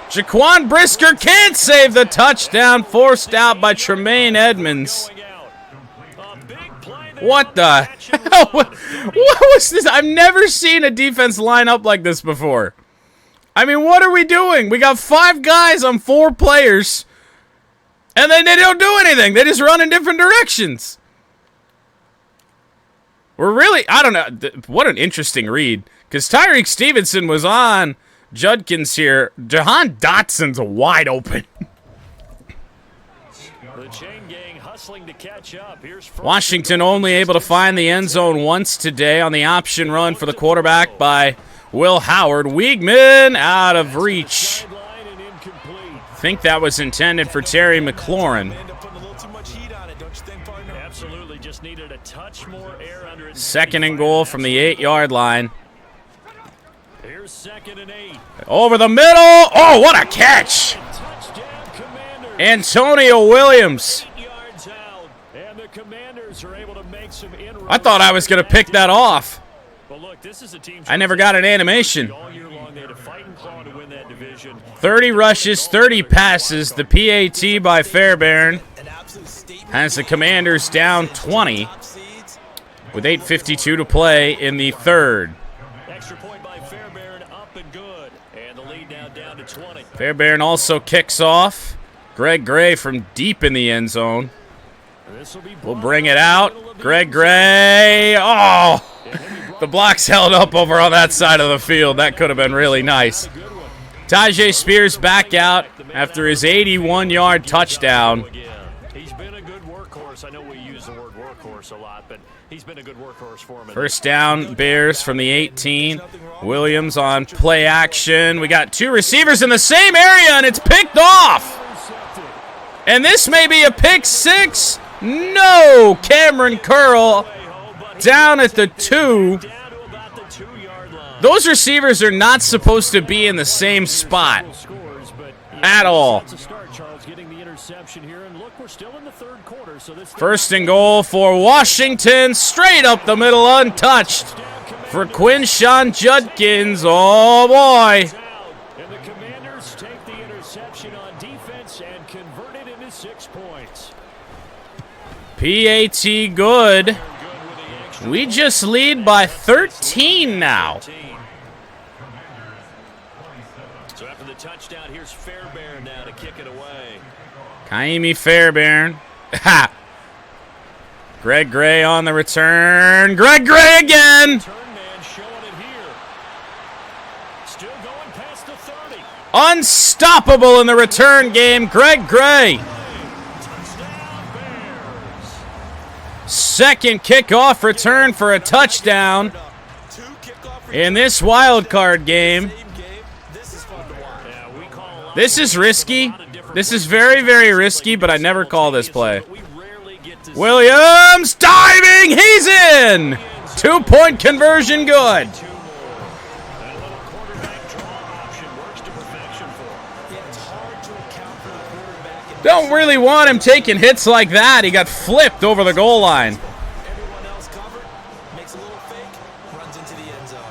Jaquan Brisker can't save the touchdown, forced out by Tremaine Edmonds. What the hell? What was this? I've never seen a defense line up like this before. I mean, what are we doing? We got 5 guys on 4 players, and then they don't do anything. They just run in different directions. We're really... I don't know. What an interesting read. Because Tyreek Stevenson was on Judkins here. Jahan Dotson's wide open.
The chain gang hustling to catch up.
Washington only able to find the end zone once today on the option run for the quarterback by Will Howard. Weigman out of reach. I think that was intended for Terry McLaurin.
Absolutely, just needed a touch more air under it.
2nd and goal from the 8-yard line.
Here's 2nd and 8.
Over the middle. Oh, what a catch! Antonio Williams. I thought I was going to pick that off. I never got an animation. 30 rushes, 30 passes. The PAT by Fairbairn has the Commanders down 20 with 8:52 to play in the 3rd.
Extra point by Fairbairn, up and good. And the lead now down to 20.
Fairbairn also kicks off. Greg Gray from deep in the end zone. We'll bring it out. Greg Gray. Oh! The block's held up over on that side of the field. That could have been really nice. Tajay Spears back out after his 81-yard touchdown.
He's been a good workhorse. I know we use the word workhorse a lot, but he's been a good workhorse for him.
First down, Bears from the 18. Williams on play action. We got 2 receivers in the same area, and it's picked off. And this may be a pick 6. No! Cameron Curl down at the 2. Those receivers are not supposed to be in the same spot at all. First and goal for Washington. Straight up the middle, untouched for Quinshawn Judkins. Oh, boy.
And the Commanders take the interception on defense and convert it into 6 points.
PAT good. We just lead by 13 now.
So after the touchdown, here's Fairbairn now to kick it away.
Kaimi Fairbairn. Ha! Greg Gray on the return. Greg Gray again. Unstoppable in the return game. Greg Gray. Second kickoff return for a touchdown in this wild card game. This is risky. This is very, very risky, but I never call this play. Williams diving. He's in. 2-point conversion good. Don't really want him taking hits like that. He got flipped over the goal line.
Everyone else covered, makes a little fake, runs into the end zone.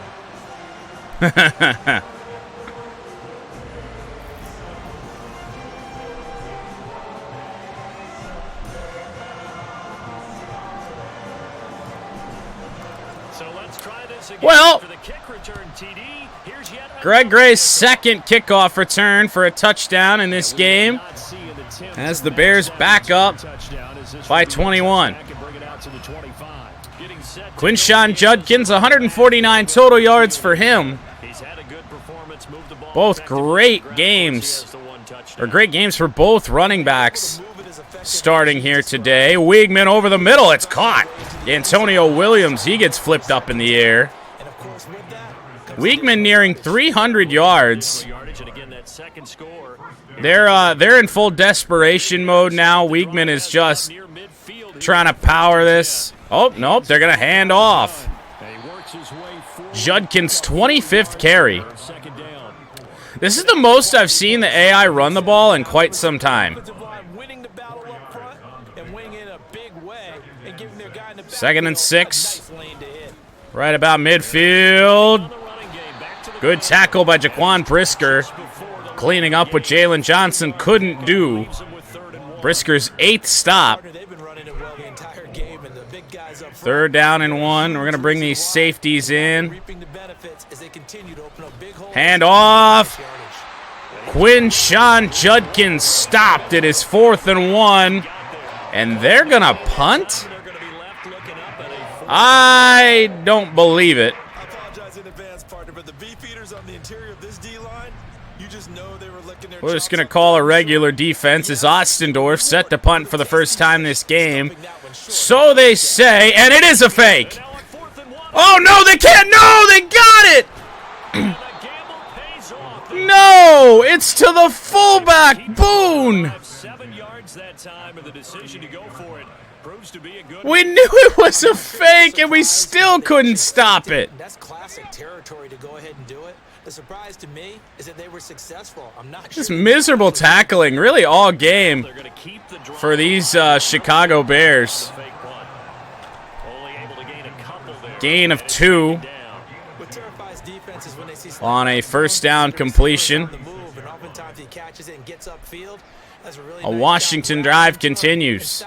So let's try this again.
Well,
for the kick return, TD. Here's yet
Greg Gray's second kickoff return for a touchdown in this game as the Bears back up by 21. Quinshawn Judkins, 149 total yards for him. Both great games, or great games for both running backs starting here today. Weigman over the middle, it's caught. Antonio Williams, he gets flipped up in the air.
And of course, with that
Weigman nearing 300 yards. They're in full desperation mode now. Weigman is just trying to power this. Oh, nope, they're going to hand off. Judkins' 25th carry. This is the most I've seen the AI run the ball in quite some time. 2nd and 6. Right about midfield. Good tackle by Jaquan Brisker. Cleaning up what Jalen Johnson couldn't do. Brisker's 8th stop. 3rd down and 1. We're going to bring these safeties in. Hand off. Quinshawn Judkins stopped at his 4th and 1. And they're going to punt? I don't believe it.
I apologize in advance, partner, but the beefeaters on the interior of this D-line, you just know they were licking their
We're just going to call a regular defense as Ostendorf set to punt for the first time this game. So they say, and it is a fake. Oh, no, they can't. No, they got it. No, it's to the fullback, Boone.
7 yards that time, and the decision to go for it proves to be a good.
We knew it was a fake, and we still couldn't stop it.
That's classic territory to go ahead and do it. The surprise to me is that they were successful. I'm not
Just miserable tackling, really all game for these Chicago Bears. Gain of 2 on a 1st down completion. A Washington drive continues.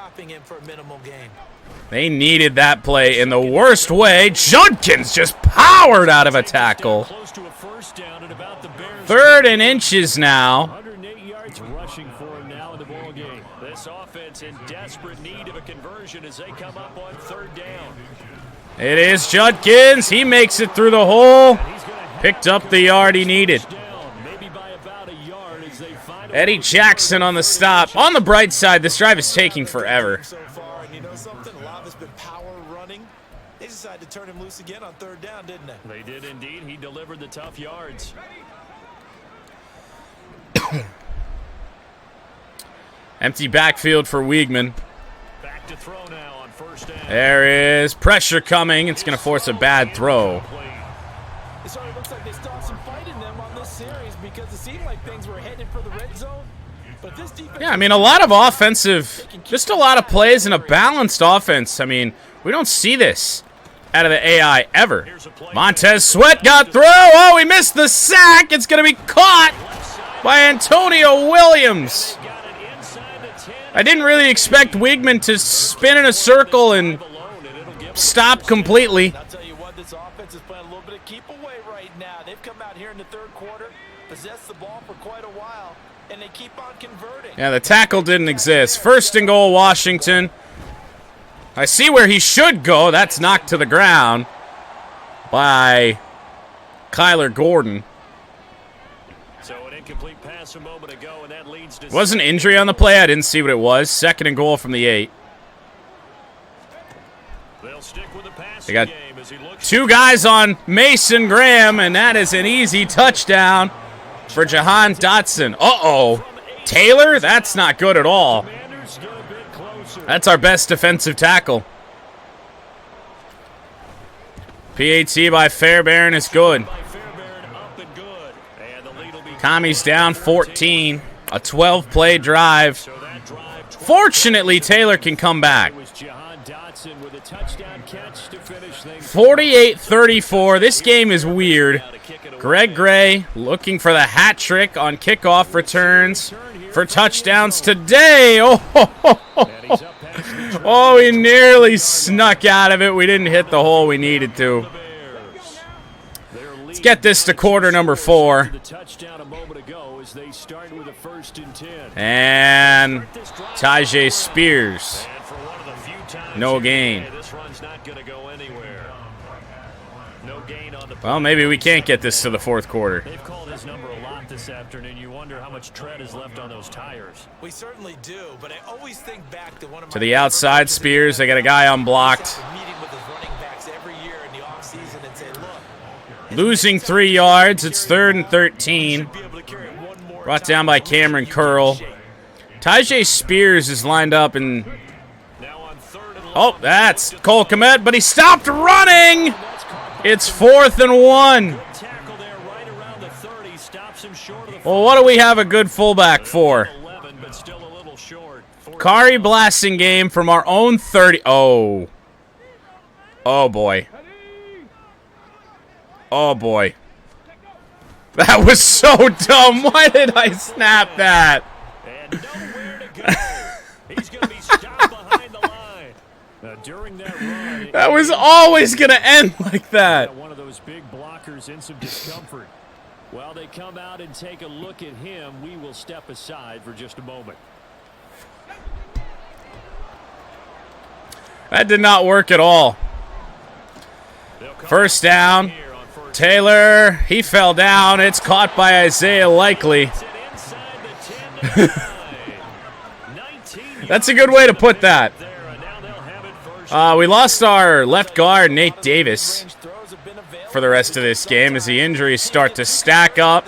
They needed that play in the worst way. Judkins just powered out of a tackle. 3rd and inches now.
108 yards rushing for him now in the ball game. This offense in desperate need of a conversion as they come up on 3rd down.
It is Judkins. He makes it through the hole. Picked up the yard he needed. Eddie Jackson on the stop. On the bright side, this drive is taking forever.
so far, and you know something? A lot of it's been power running. They decided to turn him loose again on 3rd down, didn't they?
They did indeed. He delivered the tough yards.
Empty backfield for Weigman.
Back to throw now on 1st down.
There is pressure coming. It's going to force a bad throw.
It sort of looks like they still have some fight in them on this series because it seemed like things were headed for the red zone. But this defense,
Yeah, I mean, a lot of offensive, just a lot of plays and a balanced offense. I mean, we don't see this out of the AI ever. Montez Sweat got through. Oh, he missed the sack. It's going to be caught by Antonio Williams. I didn't really expect Weigman to spin in a circle and stop completely.
I'll tell you what, this offense is playing a little bit of keep away right now. They've come out here in the 3rd quarter, possessed the ball for quite a while, and they keep on converting.
Yeah, the tackle didn't exist. 1st and goal, Washington. I see where he should go. That's knocked to the ground by Kyler Gordon.
So an incomplete pass a moment ago, and that leads to
Was an injury on the play. I didn't see what it was. 2nd and goal from the 8.
They'll stick with the
They got
game as he looks
2 guys on Mason Graham, and that is an easy touchdown for Jahan Dotson. Uh-oh. Taylor? That's not good at all. That's our best defensive tackle. PAT by Fairbairn is good. Tommy's down 14. A 12-play drive. Fortunately, Taylor can come back. 48-34. This game is weird. Greg Gray looking for the hat trick on kickoff returns for touchdowns today. Oh, he nearly snuck out of it. We didn't hit the hole we needed to. Let's get this to quarter number 4. And Tyjae Spears. No gain. Well, maybe we can't get this to the 4th quarter.
They've called his number a lot this afternoon. You wonder how much tread is left on those tires.
We certainly do, but I always think back to one of
To the outside, Spears. They got a guy unblocked.
meeting with his running backs every year in the offseason and say, look,
Losing 3 yards. It's 3rd and 13. Brought down by Cameron Curl. Tyjae Spears is lined up and... Oh, that's Cole Kmet, but he stopped running! It's 4th and 1. Well, what do we have a good fullback for? Kari blasting game from our own 30. Oh. Oh, boy. Oh, boy. That was so dumb. Why did I snap that? That was always going to end like that.
One of those big blockers in some discomfort. While they come out and take a look at him, we will step aside for just a moment.
That did not work at all. First down. Taylor, he fell down. It's caught by Isaiah Likely. That's a good way to put that. We lost our left guard, Nate Davis, for the rest of this game as the injuries start to stack up.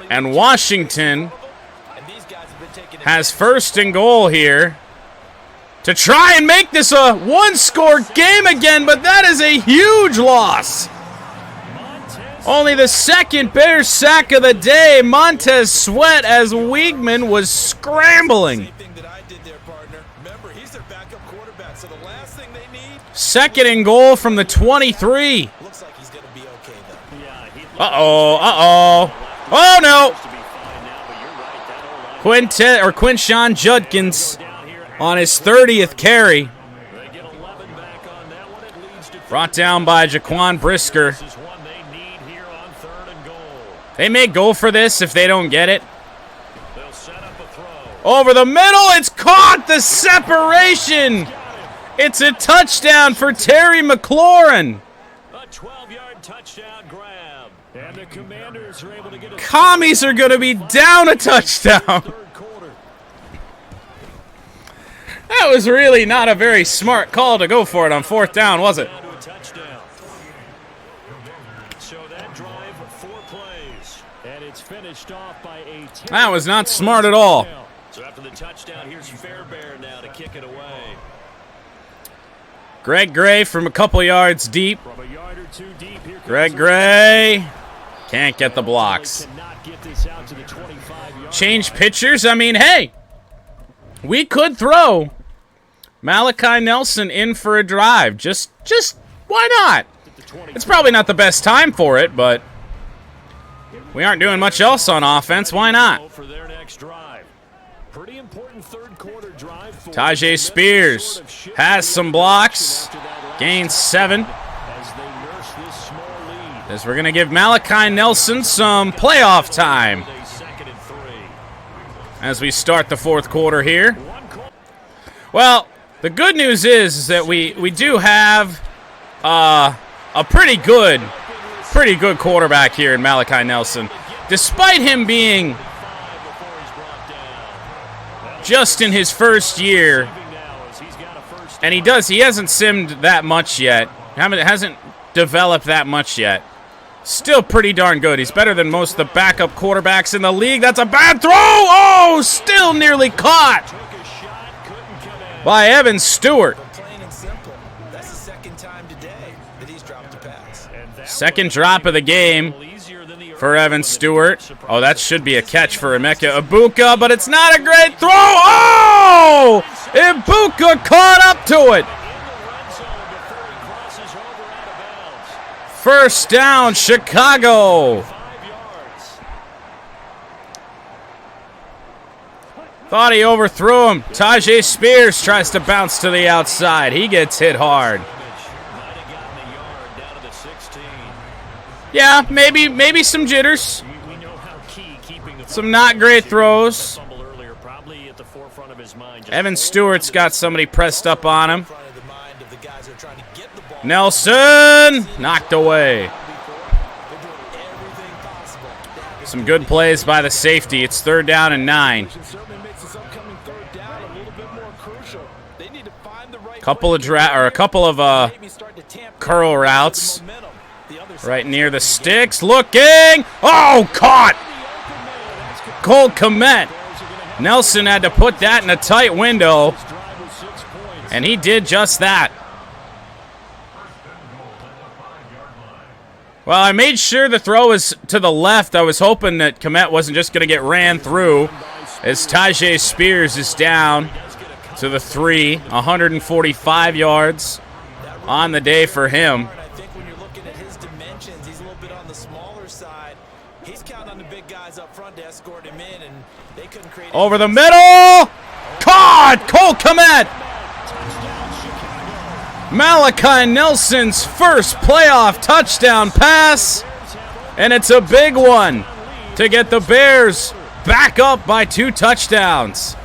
And Washington has 1st and goal here to try and make this a one-score game again, but that is a huge loss. Only the 2nd Bears sack of the day. Montez Sweat as Wiegman was scrambling. 2nd and goal from the 23. Uh-oh. Oh, no. Quinshon Judkins on his 30th carry. Brought down by Jaquan Brisker. They may go for this if they don't get it. Over the middle, it's caught! The separation! It's a touchdown for Terry McLaurin.
A 12-yard touchdown grab. And the Commanders are able to get
Commies are going to be down a touchdown. That was really not a very smart call to go for it on 4th down, was it? That was not smart at all.
So after the touchdown, here's Fairbairn now to kick it away.
Greg Gray from a couple yards deep. Greg Gray can't get the blocks. Change pitchers. I mean, hey, we could throw Malachi Nelson in for a drive. Just why not? It's probably not the best time for it, but we aren't doing much else on offense. Why not? Tyjae Spears has some blocks. Gains 7. As we're going to give Malachi Nelson some playoff time as we start the 4th quarter here. Well, the good news is that we do have a pretty good quarterback here in Malachi Nelson. Despite him being just in his 1st year, and he hasn't simmed that much yet. Hasn't developed that much yet. Still pretty darn good. He's better than most of the backup quarterbacks in the league. That's a bad throw! Oh, still nearly caught by Evan Stewart. 2nd drop of the game for Evan Stewart. Oh, that should be a catch for Emeka Ibuka, but it's not a great throw. Oh! Ibuka caught up to it. 1st down, Chicago. Thought he overthrew him. Tyjae Spears tries to bounce to the outside. He gets hit hard. Yeah, maybe some jitters. Some not great throws. Evan Stewart's got somebody pressed up on him. Nelson knocked away. Some good plays by the safety. It's 3rd down and 9. A couple of curl routes. Right near the sticks, looking. Oh, caught! Cole Kmet. Nelson had to put that in a tight window, and he did just that. Well, I made sure the throw was to the left. I was hoping that Kmet wasn't just going to get ran through, as Tyjae Spears is down to the 3, 145 yards on the day for him.
I think when you're looking at his dimensions, he's a little bit on the smaller side. He's counting on the big guys up front to escort him in, and they couldn't create.
Over the middle, caught! Cole Kmet. Malachi Nelson's first playoff touchdown pass, and it's a big one to get the Bears back up by 2 touchdowns.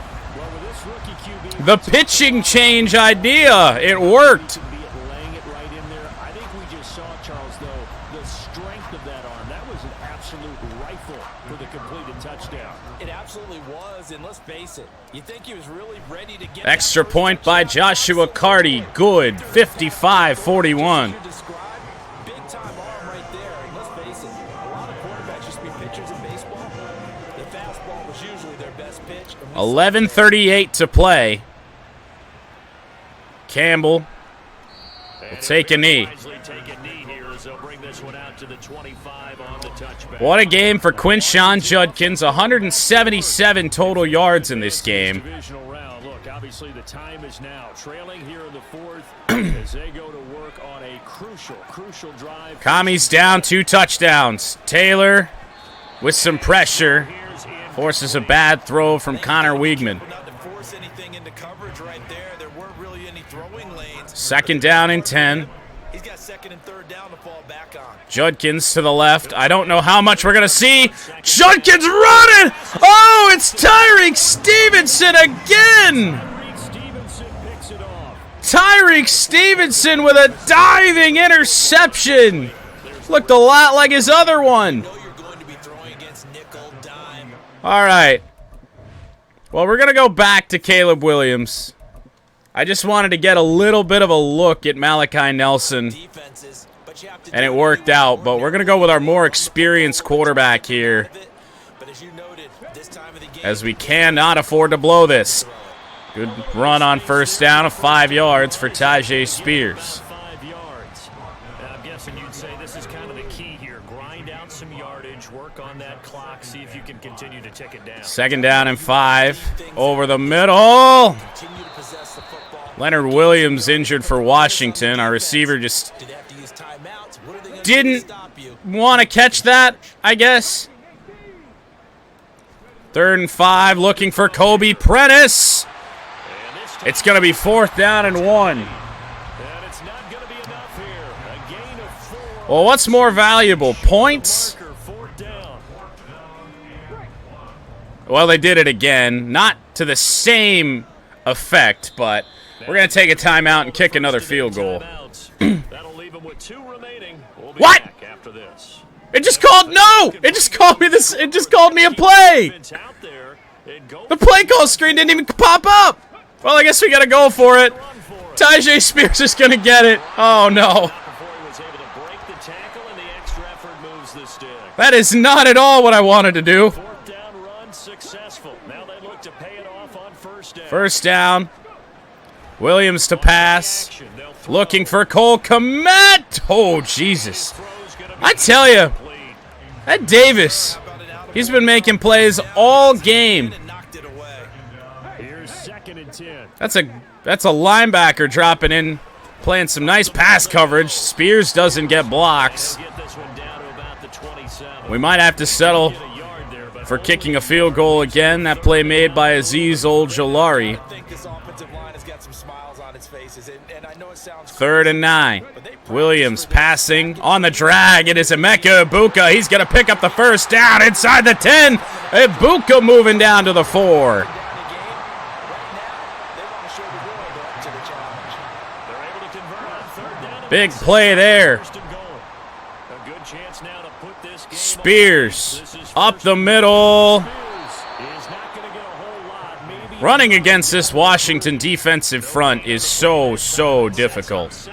The pitching change idea, it worked.
Laying it right in there. I think we just saw, Charles, though, the strength of that arm. That was an absolute rifle for the completed touchdown.
It absolutely was, and let's face it, you think he was really ready to get
Extra point by Joshua Carty, good, 55-41.
big time arm right there. And let's face it, a lot of quarterbacks used to be pitchers in baseball. The fastball was usually their best pitch.
11:38 to play. Campbell will take a knee. What a game for Quinshon Judkins. 177 total yards in this game.
Look, obviously the time is now. Trailing here in the 4th as they go to work on a crucial drive.
Commies down, 2 touchdowns. Taylor with some pressure forces a bad throw from Connor Wiegman.
Not to force anything into coverage right there. There weren't really any throwing lanes.
2nd down and 10.
He's got 2nd and 3rd down to fall back on.
Judkins to the left. I don't know how much we're going to see. Judkins running! Oh, it's Tyreek Stevenson again! Tyreek Stevenson with a diving interception. Looked a lot like his other one. All right. Well, we're going to go back to Caleb Williams. I just wanted to get a little bit of a look at Malachi Nelson, and it worked out. But we're going to go with our more experienced quarterback here, as we cannot afford to blow this. Good run on 1st down of 5 yards for Tyjae Spears.
5 yards. I'm guessing you'd say this is kind of the key here. Grind out some yardage, work on that clock, see if you can continue to tick it down.
2nd down and 5. Over the middle. Leonard Williams injured for Washington. Our receiver just didn't want to catch that, I guess. 3rd and 5, looking for Kobe Prentice. It's going to be 4th down and 1. Well, what's more valuable, points? Well, they did it again. Not to the same effect, but we're going to take a timeout and kick another field goal. What? It just called no. It just called me this. It just called me a play. The play call screen didn't even pop up. Well, I guess we got to go for it. Tyjae Spears is going to get it. Oh no. That is not at all what I wanted to do. 1st down. Williams to pass. Looking for Cole Kmet. Oh, Jesus. I tell you, that Davis, he's been making plays all game. That's a linebacker dropping in, playing some nice pass coverage. Spears doesn't get blocks. We might have to settle for kicking a field goal again. That play made by Azeez Ojulari. 3rd and 9. Williams passing on the drag. It is Emeka Ibuka. He's going to pick up the 1st down inside the 10. Ibuka moving down to the 4. Big play there. Spears up the middle. Running against this Washington defensive front is so difficult.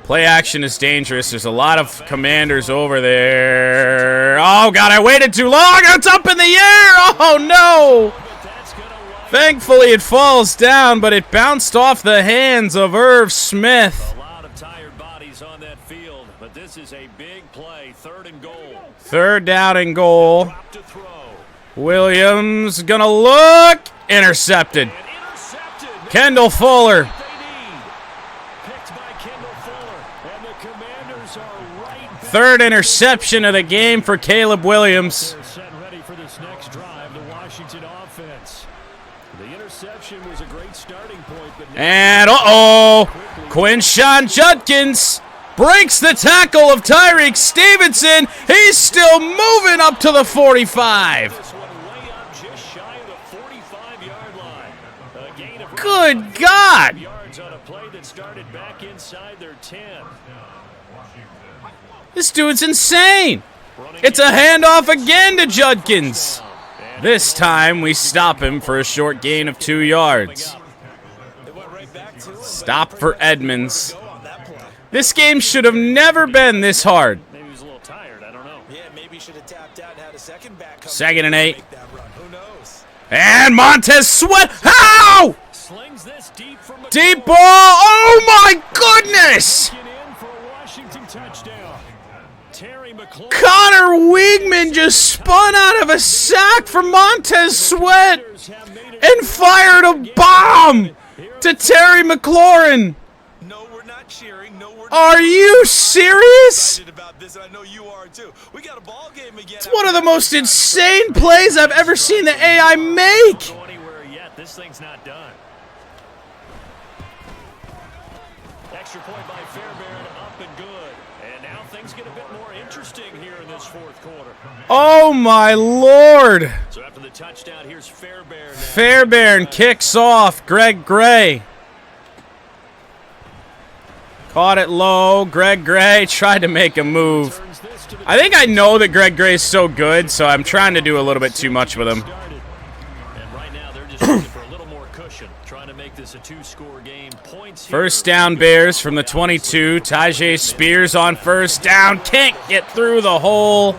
Play action is dangerous. There's a lot of Commanders over there. Oh, God, I waited too long. It's up in the air. Oh, no. Thankfully, it falls down, but it bounced off the hands of Irv Smith.
A lot of tired bodies on that field, but this is a big play. 3rd and goal.
3rd down and goal. Williams gonna look. Intercepted. Kendall Fuller. Third interception of the game for Caleb Williams.
They're set ready for this next drive. The Washington offense. The interception was a great starting point, but
and Quinshawn Judkins breaks the tackle of Tyreek Stevenson. He's still moving up to the 45. Good God!
Yards on a play that started back inside their 10.
This dude's insane. It's a handoff again to Judkins. This time we stop him for a short gain of 2 yards. Stop for Edmonds. This game should have never been this hard.
Maybe he was a little tired. I don't know.
Yeah, maybe he should have tapped out and had a second back.
2nd and 8.
Who knows?
And Montez Sweat. How?
Slings this deep from the
Deep ball. Oh my goodness.
in for a Washington touchdown. Terry McLaurin.
Connor Weigman just spun out of a sack from Montez Sweat and fired a bomb to Terry McLaurin.
No, we're not cheering. No, we're not.
Are you serious?
Excited about this, and I know you are too. We got a ball game again.
It's one of the most insane plays I've ever seen the AI make.
Don't go anywhere yet. This thing's not done. Extra point by Fairbairn, up and good. And now things get a bit more interesting here in this 4th quarter.
Oh my Lord.
So after the touchdown, here's Fairbairn.
Fairbairn kicks off. Greg Gray. Caught it low. Greg Gray tried to make a move. I think I know that Greg Gray's so good, so I'm trying to do a little bit too much with him.
And right now they're just looking for a little more cushion, trying to make this a 2-score game. Points here.
First down Bears from the 22. Tajay Spears on first down. Can't get through the hole.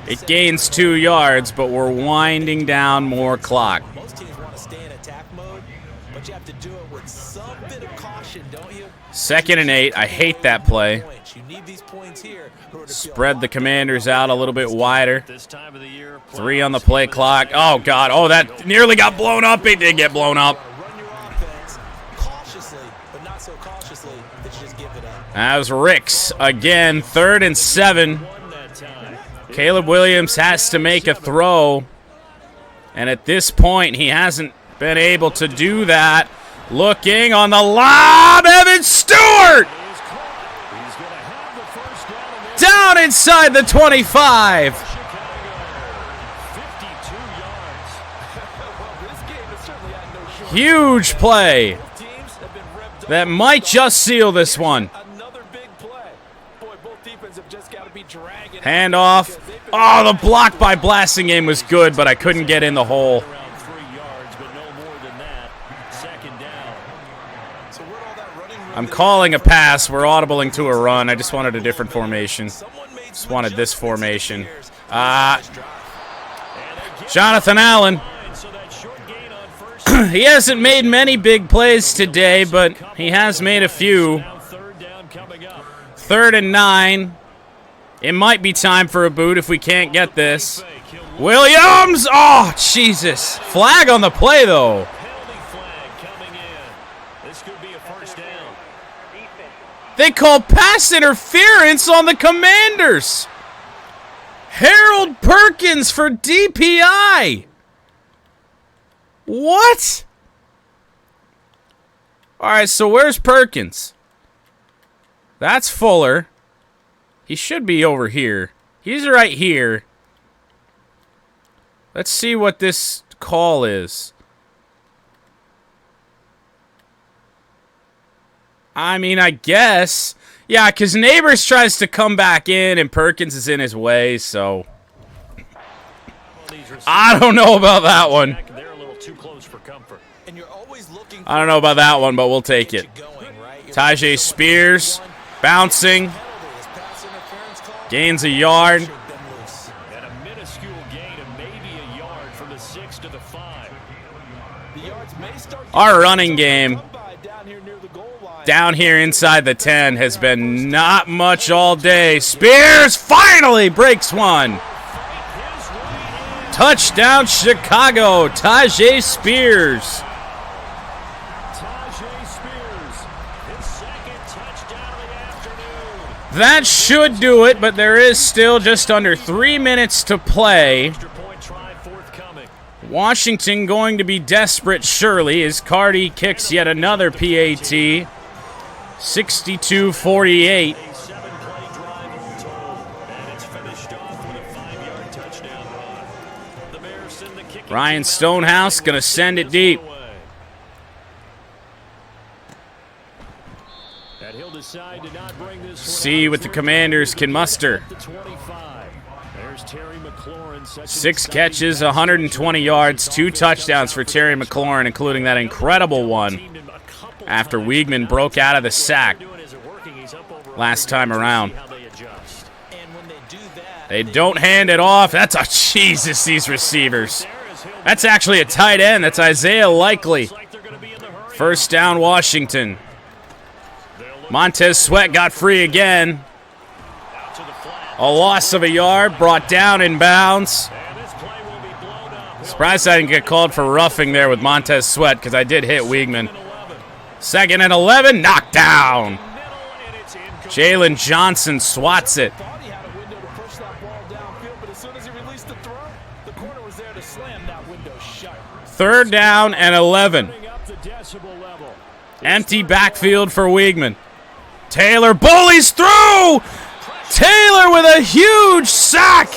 It gains 2 yards, but we're winding down more clock.
Most teams want to stay in attack mode, but you have to do it with some bit of caution, don't you?
2nd and 8. I hate that play.
You need these points here.
Spread the Commanders out a little bit wider.
This time of the year,
3 on the play clock. Oh, God. Oh, that nearly got blown up. It did get blown up.
Run your offense cautiously, but not so cautiously that you just give it up.
That was Ricks again. 3rd and 7. Caleb Williams has to make a throw. And at this point, he hasn't been able to do that. Looking on the lob, Evan Stewart! Down inside the 25. Huge play. That might just seal this one.
Another big play. Boy, both defenses have just got to be dragging.
Handoff. Oh, the block by Blasingame was good, but I couldn't get in the hole.
around 3 yards, but no more than that. 2nd down.
So where'd all that running room
I'm calling a pass. We're audibling to a run. I just wanted a different formation. Just wanted this formation. Jonathan Allen.
So that short gain on first.
He hasn't made many big plays today, but he has made a few.
Now 3rd down coming up.
3rd and 9. It might be time for a boot if we can't get this. Williams! Oh, Jesus. Flag on the play, though.
Penalty flag coming in. This could be a 1st down.
They call pass interference on the Commanders. Harold Perkins for DPI. What? All right, so where's Perkins? That's Fuller. He should be over here. He's right here. Let's see what this call is. I mean, I guess. Yeah, because Neighbors tries to come back in and Perkins is in his way, so. I don't know about that one.
They're a little too close for comfort.
And you're always looking
I don't know about that one, but we'll take it.
going, right?
Tajay Spears Bouncing. Gains a yard.
And a minuscule gain of maybe a yard from the 6 to the 5.
Our running game down here inside the 10 has been not much all day. Spears finally breaks one. Touchdown Chicago, Tajay Spears. That should do it, but there is still just under 3 minutes to play. Washington going to be desperate, surely, as Cardi kicks yet another PAT. 62-48. Ryan Stonehouse going to send it deep. See what the Commanders can muster. 6 catches, 120 yards, 2 touchdowns for Terry McLaurin, including that incredible one after Weigman broke out of the sack last time around. They don't hand it off. That's a Jesus, these receivers. That's actually a tight end. That's Isaiah Likely. First down, Washington. Montez Sweat got free again. A loss of a yard, brought down in bounds. Surprised I didn't get called for roughing there with Montez Sweat because I did hit Weigman. 2nd and 11, knocked down. Jalen Johnson swats it. 3rd down and 11. Empty backfield for Weigman. Taylor bullies through! Taylor with a huge sack!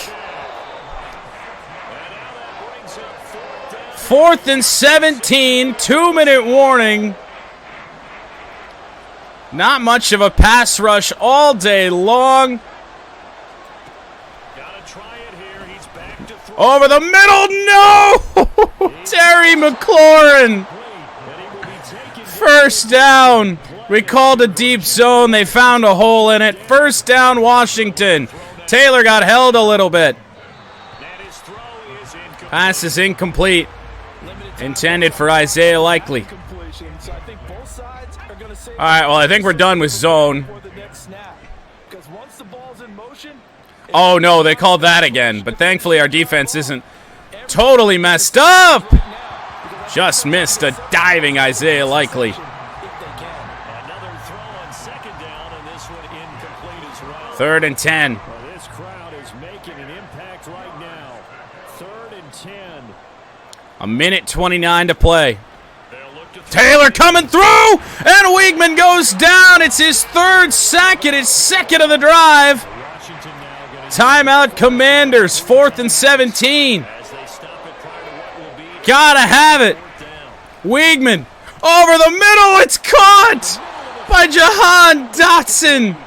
4th and 17, 2-minute warning. Not much of a pass rush all day long. Over the middle, no! Terry McLaurin. First down. We called a deep zone. They found a hole in it. First down, Washington. Taylor got held a little bit. Pass is incomplete. Intended for Isaiah Likely. All right, well, I think we're done with zone. Oh, no, they called that again. But thankfully, our defense isn't totally messed up. Just missed a diving Isaiah Likely. 3rd and 10.
This crowd is making an impact right now. 3rd and 10.
A minute 29 to play. Taylor coming through, and Weigman goes down. It's his 3rd sack and his 2nd of the drive. Timeout, Commanders. 4th and 17. Gotta have it. Weigman over the middle. It's caught by Jahan Dotson.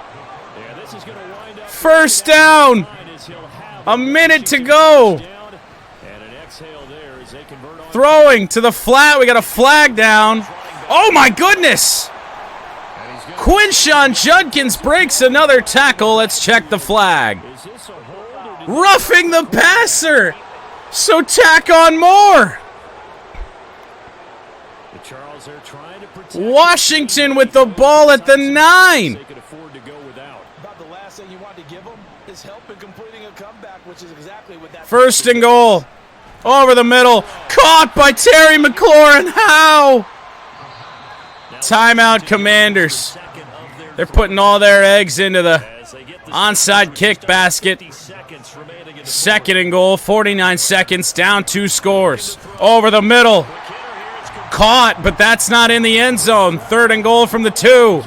First down. A minute to go. Throwing to the flat. We got a flag down. Oh, my goodness. Quinshon Judkins breaks another tackle. Let's check the flag. Roughing the passer. So tack on more. Washington with the ball at the 9. First and goal. Over the middle. Caught by Terry McLaurin. How? Timeout, Commanders. They're putting all their eggs into the onside kick basket. 2nd and goal. 49 seconds. Down 2 scores. Over the middle. Caught, but that's not in the end zone. 3rd and goal from the 2.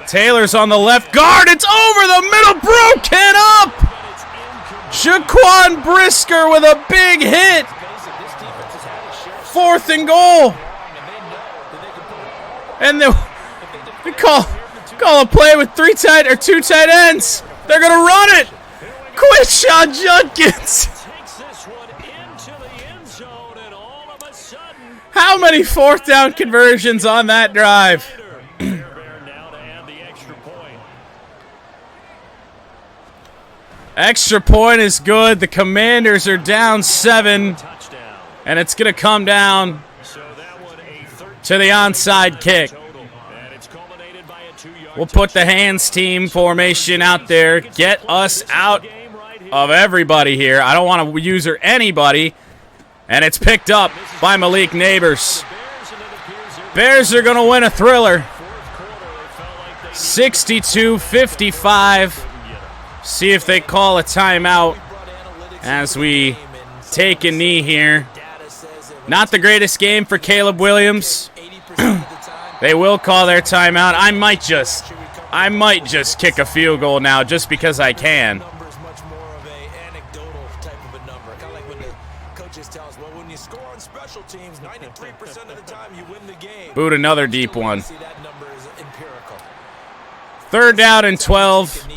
Taylor's on the left guard. It's over the middle. Broken up. Jaquan Brisker with a big hit. 4th and goal. And they call a play with 2 tight ends. They're going to run it. Quinshon Judkins. How many fourth down conversions on that drive? Extra point is good. The Commanders are down 7. And it's going to come down to the onside kick. We'll put the hands team formation out there. Get us out of everybody here. I don't want to user anybody. And it's picked up by Malik Neighbors. Bears are going to win a thriller. 62-55. See if they call a timeout as we take a knee here. Not the greatest game for Caleb Williams. They will call their timeout. I might just kick a field goal now just because I can. Boot another deep one. 3rd down and 12.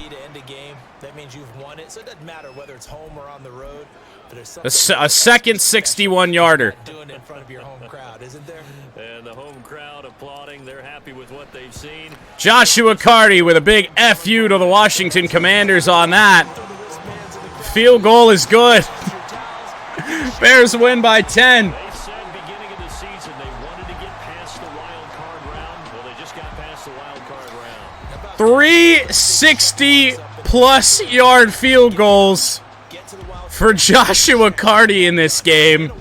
A second 61-yarder.
And the home crowd applauding. They're happy with what they've seen.
Joshua Carty with a big FU to the Washington Commanders on that. Field goal is good. Bears win by 10.
They said beginning of the season they wanted to get past the wild card round. Well, they just got past the wild card round.
3 60-plus yard field goals for Joshua Carty in this game.